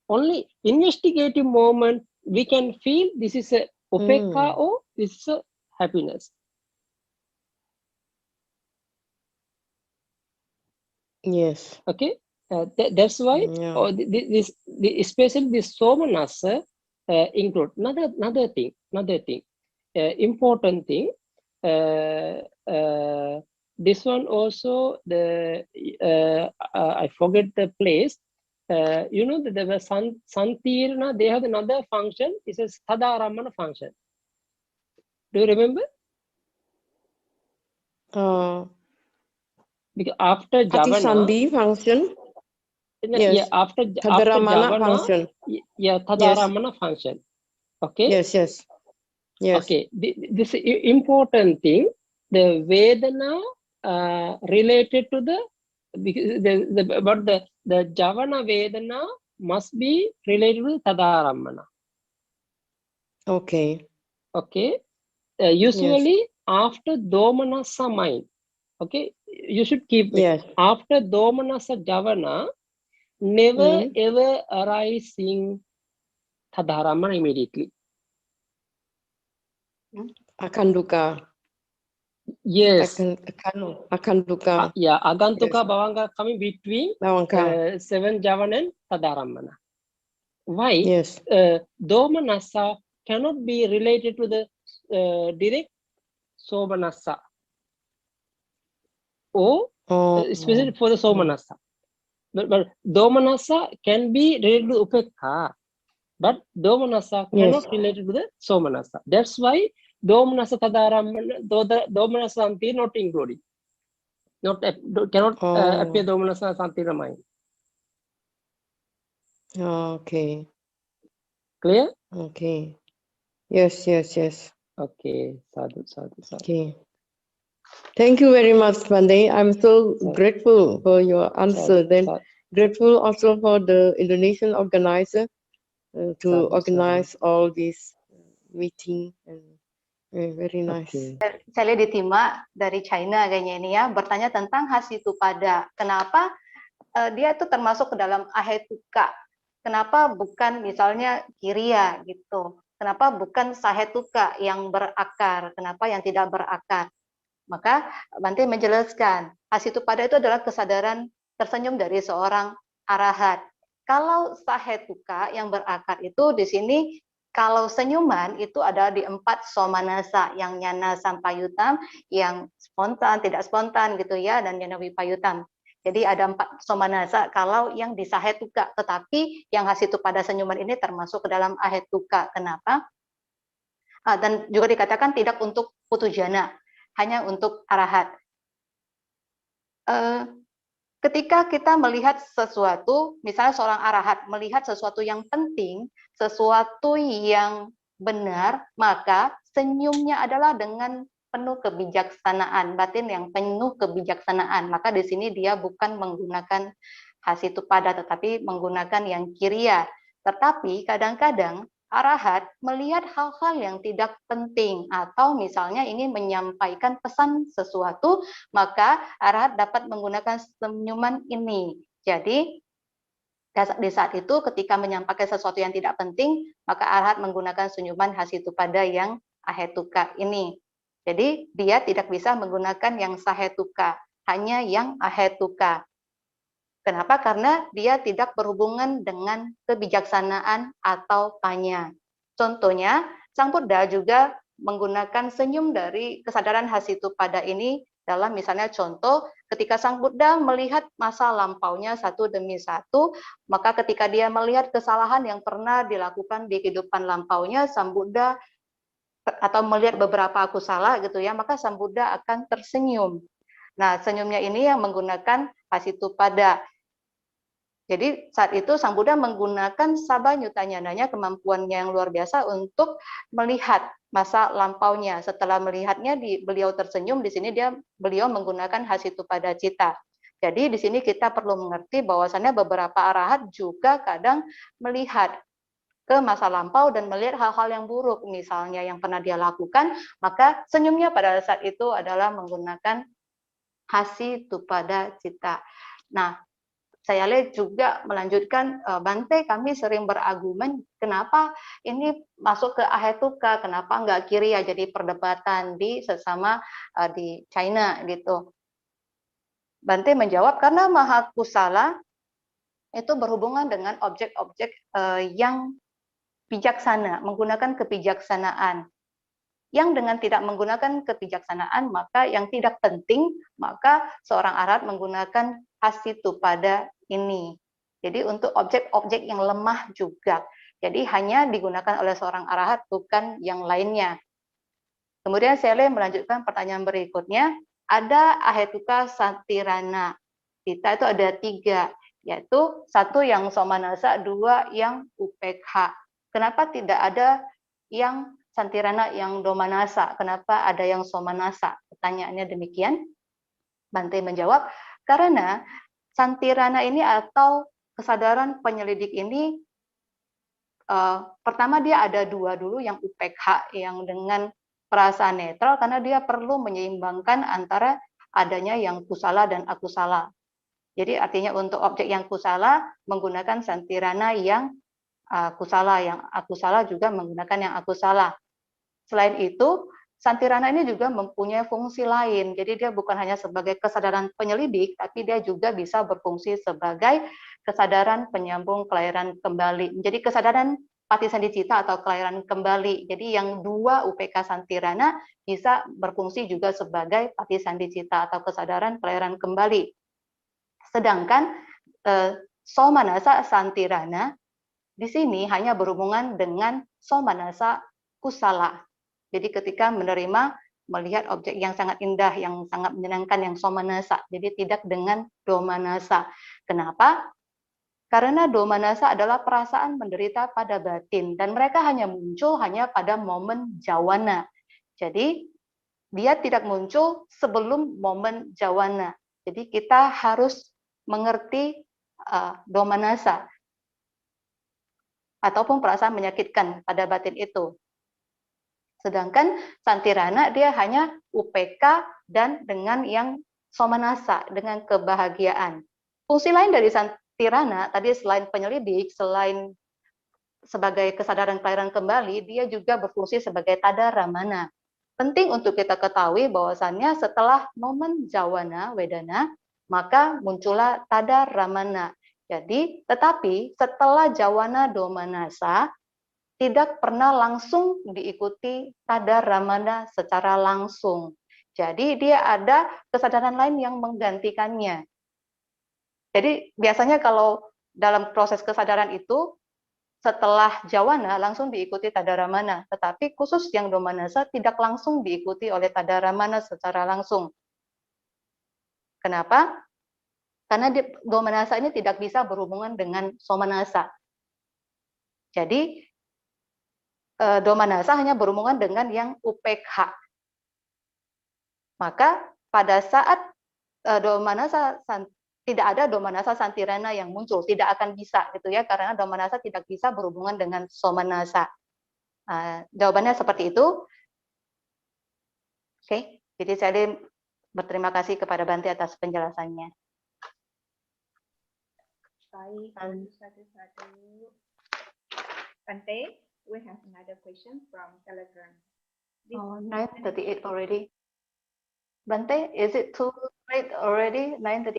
Only investigative moment we can feel this is a upekha or this is a happiness. Yes. Okay, that's why Yeah. especially this Somanasa include another thing, important thing. This one also I forget the place. You know that there was Santirna, they have another function. It's a Tadaramana function. Do you remember? Because after Javana, Atisandhi function. yeah, Yes. after Tadaramana Javana, function. yeah, Yes. Tadaramana function. Okay. Yes. Yes. Yes. Okay. This important thing, the Vedana related to the Javana Vedana must be related to Tadaramana. Okay. Okay. Usually after Domanasa mind. Okay. You should keep it. Yes. After Domanasa Javana, never ever arising Tadaramana immediately. Akanduka. Yes. Akanduka. Yeah, Agantuka Bhavanga coming between Bhavanga. 7 Javana and Tadaramana. Why? Yes. Domanasa cannot be related to the direct Somanasa. Or especially for the Somanasa. But Domanasa can be related to Upekha. But Domanasa cannot relate to the Somanasa. That's why Domanasa Tadaramana, Domanasa Santi not included. Cannot appear Domanasa Santi mind. Okay. Clear? Okay. Yes. Okay. Sadhu. Okay. Thank you very much, Pandey. I'm so grateful for your answer. Then grateful also for the Indonesian organizer to organize all these meeting and Very nice. Okay. Saya lihat di Tima dari China kayaknya ini ya, bertanya tentang Hasitupada. Kenapa dia itu termasuk ke dalam Ahetuka? Kenapa bukan misalnya Kiriya gitu? Kenapa bukan Sahetuka yang berakar? Kenapa yang tidak berakar? Maka Bante menjelaskan, Hasitupada itu adalah kesadaran tersenyum dari seorang arahat. Kalau Sahetuka yang berakar itu di sini, kalau senyuman itu ada di 4 somanasa, yang nyana sampayutam, yang spontan, tidak spontan gitu ya, dan nyana wipayutam. Jadi ada 4 somanasa kalau yang di sahetuka, tetapi yang Hasitupada senyuman ini termasuk ke dalam ahetuka. Kenapa? Dan juga dikatakan tidak untuk putujana, hanya untuk arahat. Ketika kita melihat sesuatu, misalnya seorang arahat melihat sesuatu yang penting, sesuatu yang benar, maka senyumnya adalah dengan penuh kebijaksanaan, batin yang penuh kebijaksanaan. Maka di sini dia bukan menggunakan Hasitupada, tetapi menggunakan yang Kiriya. Tetapi kadang-kadang arahat melihat hal-hal yang tidak penting, atau misalnya ingin menyampaikan pesan sesuatu, maka arahat dapat menggunakan senyuman ini. Jadi di saat itu ketika menyampaikan sesuatu yang tidak penting, maka arahat menggunakan senyuman Hasitupada yang ahetuka ini. Jadi dia tidak bisa menggunakan yang sahetuka, hanya yang ahetuka. Kenapa? Karena dia tidak berhubungan dengan kebijaksanaan atau panya. Contohnya, Sang Buddha juga menggunakan senyum dari kesadaran Hasitupada ini dalam misalnya contoh ketika Sang Buddha melihat masa lampaunya satu demi satu, maka ketika dia melihat kesalahan yang pernah dilakukan di kehidupan lampaunya, Sang Buddha atau melihat beberapa akusala gitu ya, maka Sang Buddha akan tersenyum. Nah, senyumnya ini yang menggunakan Hasitupada. Jadi saat itu Sang Buddha menggunakan sabanyutanyananya, kemampuannya yang luar biasa untuk melihat masa lampaunya. Setelah melihatnya, beliau tersenyum. Di sini beliau menggunakan Hasitupada Citta. Jadi di sini kita perlu mengerti bahwasannya beberapa arahat juga kadang melihat ke masa lampau dan melihat hal-hal yang buruk, misalnya yang pernah dia lakukan, maka senyumnya pada saat itu adalah menggunakan Hasitupada Citta. Nah, saya lihat juga melanjutkan, Bante, kami sering berargumen kenapa ini masuk ke ahetuka, kenapa enggak Kiriya, jadi perdebatan di sesama di China gitu. Bante menjawab karena Mahakusala itu berhubungan dengan objek-objek yang bijaksana, menggunakan kebijaksanaan. Yang dengan tidak menggunakan kebijaksanaan, maka yang tidak penting, maka seorang arahat menggunakan Hasitupada ini. Jadi untuk objek-objek yang lemah juga. Jadi hanya digunakan oleh seorang arahat, bukan yang lainnya. Kemudian saya melanjutkan pertanyaan berikutnya. Ada ahetuka satirana. Kita itu ada 3, yaitu 1 yang somanasa, 2 yang upekha. Kenapa tidak ada yang santirana yang domanasa? Kenapa ada yang somanasa? Pertanyaannya demikian. Bante menjawab, karena santirana ini atau kesadaran penyelidik ini, pertama dia ada 2 dulu, yang upekha, yang dengan perasaan netral, karena dia perlu menyeimbangkan antara adanya yang kusala dan akusala. Jadi artinya untuk objek yang kusala menggunakan santirana yang kusala, yang akusala juga menggunakan yang akusala. Selain itu, santirana ini juga mempunyai fungsi lain. Jadi dia bukan hanya sebagai kesadaran penyelidik, tapi dia juga bisa berfungsi sebagai kesadaran penyambung kelahiran kembali. Jadi kesadaran patisandhicita atau kelahiran kembali. Jadi yang 2 UPK santirana bisa berfungsi juga sebagai patisandhicita atau kesadaran kelahiran kembali. Sedangkan somanasa santirana di sini hanya berhubungan dengan somanasa kusala. Jadi ketika menerima, melihat objek yang sangat indah, yang sangat menyenangkan, yang somanasa. Jadi tidak dengan domanasa. Kenapa? Karena domanasa adalah perasaan menderita pada batin. Dan mereka hanya muncul hanya pada momen jawana. Jadi dia tidak muncul sebelum momen jawana. Jadi kita harus mengerti domanasa. Ataupun perasaan menyakitkan pada batin itu. Sedangkan Santirana dia hanya UPK dan dengan yang somanasa, dengan kebahagiaan. Fungsi lain dari Santirana tadi selain penyelidik, selain sebagai kesadaran kelahiran kembali, dia juga berfungsi sebagai tadaramana. Penting untuk kita ketahui bahwasannya setelah momen jawana wedana, maka muncullah tadaramana. Jadi, tetapi setelah jawana domanasa, tidak pernah langsung diikuti tadaramana secara langsung. Jadi dia ada kesadaran lain yang menggantikannya. Jadi biasanya kalau dalam proses kesadaran itu, setelah jawana langsung diikuti tadaramana, tetapi khusus yang domanasa tidak langsung diikuti oleh tadaramana secara langsung. Kenapa? Karena domanasa ini tidak bisa berhubungan dengan somanasa. Jadi domanasa hanya berhubungan dengan yang UPK. Maka pada saat domanasa tidak ada domanasa santirana yang muncul, tidak akan bisa gitu ya, karena domanasa tidak bisa berhubungan dengan somanasa. Jawabannya seperti itu. Oke, jadi saya berterima kasih kepada Bante atas penjelasannya. Baik, satu-satu. Bante, we have another question from Telegram. This 9:38 already. Bante, is it too late already? 9:38.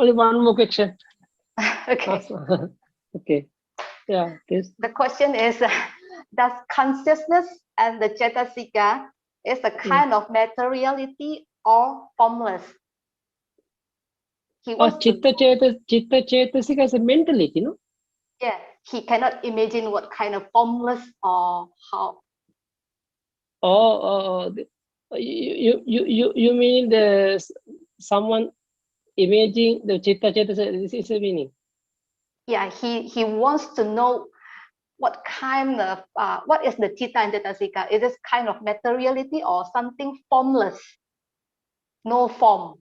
Only one more question. Okay. Okay. Yeah, this. The question is, does consciousness and the cetasika is a kind of materiality or formless? He Oh, wants to chitta cetasika is a mentality, no? yeah, he cannot imagine what kind of formless or how. You mean the someone imaging the chitta cetasika? This is a meaning. Yeah, he wants to know what kind of what is the citta and cetasika? Is this kind of materiality or something formless, no form?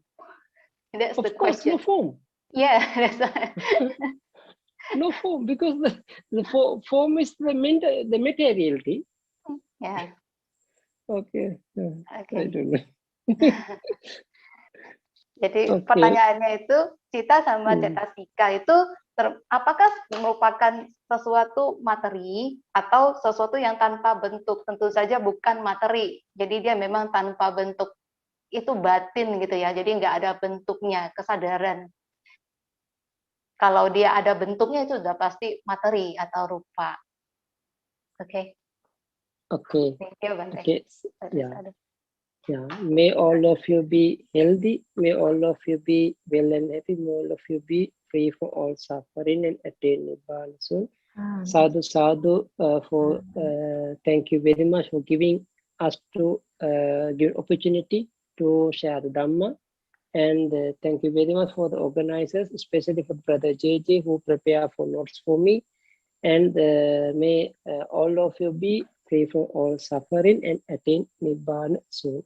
That's the Of course, question. no form. Yeah, that's right. No form, because the form is the materiality. Yeah. Okay. Okay. I don't know. Jadi Okay. pertanyaannya itu cita sama cetasika itu apakah merupakan sesuatu materi atau sesuatu yang tanpa bentuk? Tentu saja bukan materi. Jadi dia memang tanpa bentuk, itu batin gitu ya. Jadi nggak ada bentuknya, kesadaran. Kalau dia ada bentuknya itu sudah pasti materi atau rupa. Oke. Okay. Thank you, Bante. Okay. Yeah. May all of you be healthy. May all of you be well and happy. May all of you be free from all suffering and attain Nibbana soon. Sadhu, sadhu. Thank you very much for giving us to give opportunity to share the Dhamma. And thank you very much for the organizers, especially for Brother JJ who prepare for notes for me. And may all of you be free from all suffering and attain Nibbana soon.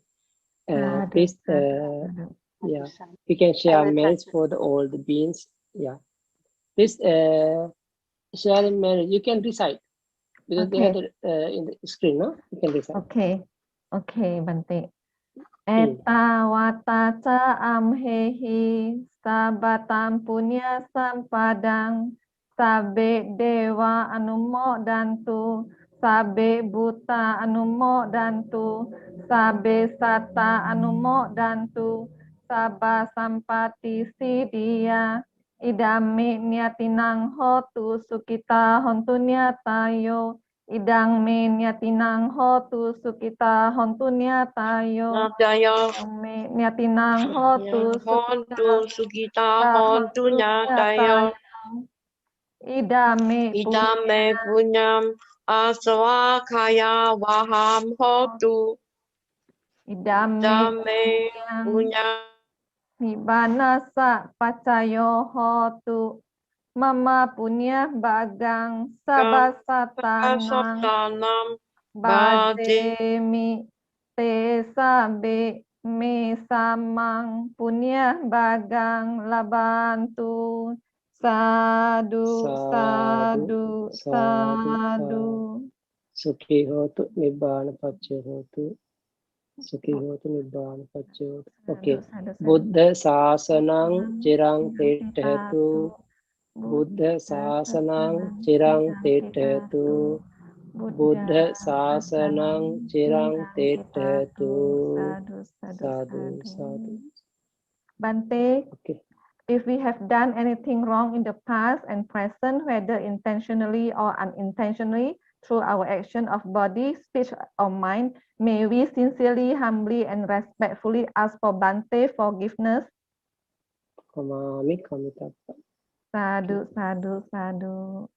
Please, yeah, we can share mails for all the beings. Yeah, please share mail. You can recite because they have it in the screen. No, you can recite. Okay, Bante. Eta wataca amhehi sabatam punya sampadang sabe dewa anumo dantu sabe buta anumo dantu sabe sata anumo dantu saba sampati sidia idami niatinang hotu sukita hontunya tayo idang me niatinang hotu sukita hontunya tayo Nadaya me niatinang hotu hontu sukita hontunya tayo idame idame punyam aswakaya waham hotu idame punyam Nibanasa pacayo hotu mama punya bagang sabasatanang bademi te sabe me samang punya bagang labantu sadu. Sukhi hotu nibbana pacca hotu. Sukhi hotu nibbana pacca hotu. Okay. Buddha sasanang cirang tithatu. Buddha sasanang cirang tithatu. Buddha sasanang cirang tithatu. Sadhu, sadhu. Bante, Okay. if we have done anything wrong in the past and present, whether intentionally or unintentionally, through our action of body, speech, or mind, may we sincerely, humbly, and respectfully ask for Bante forgiveness. Kamami kamitappa. Sadhu, sadhu, sadhu.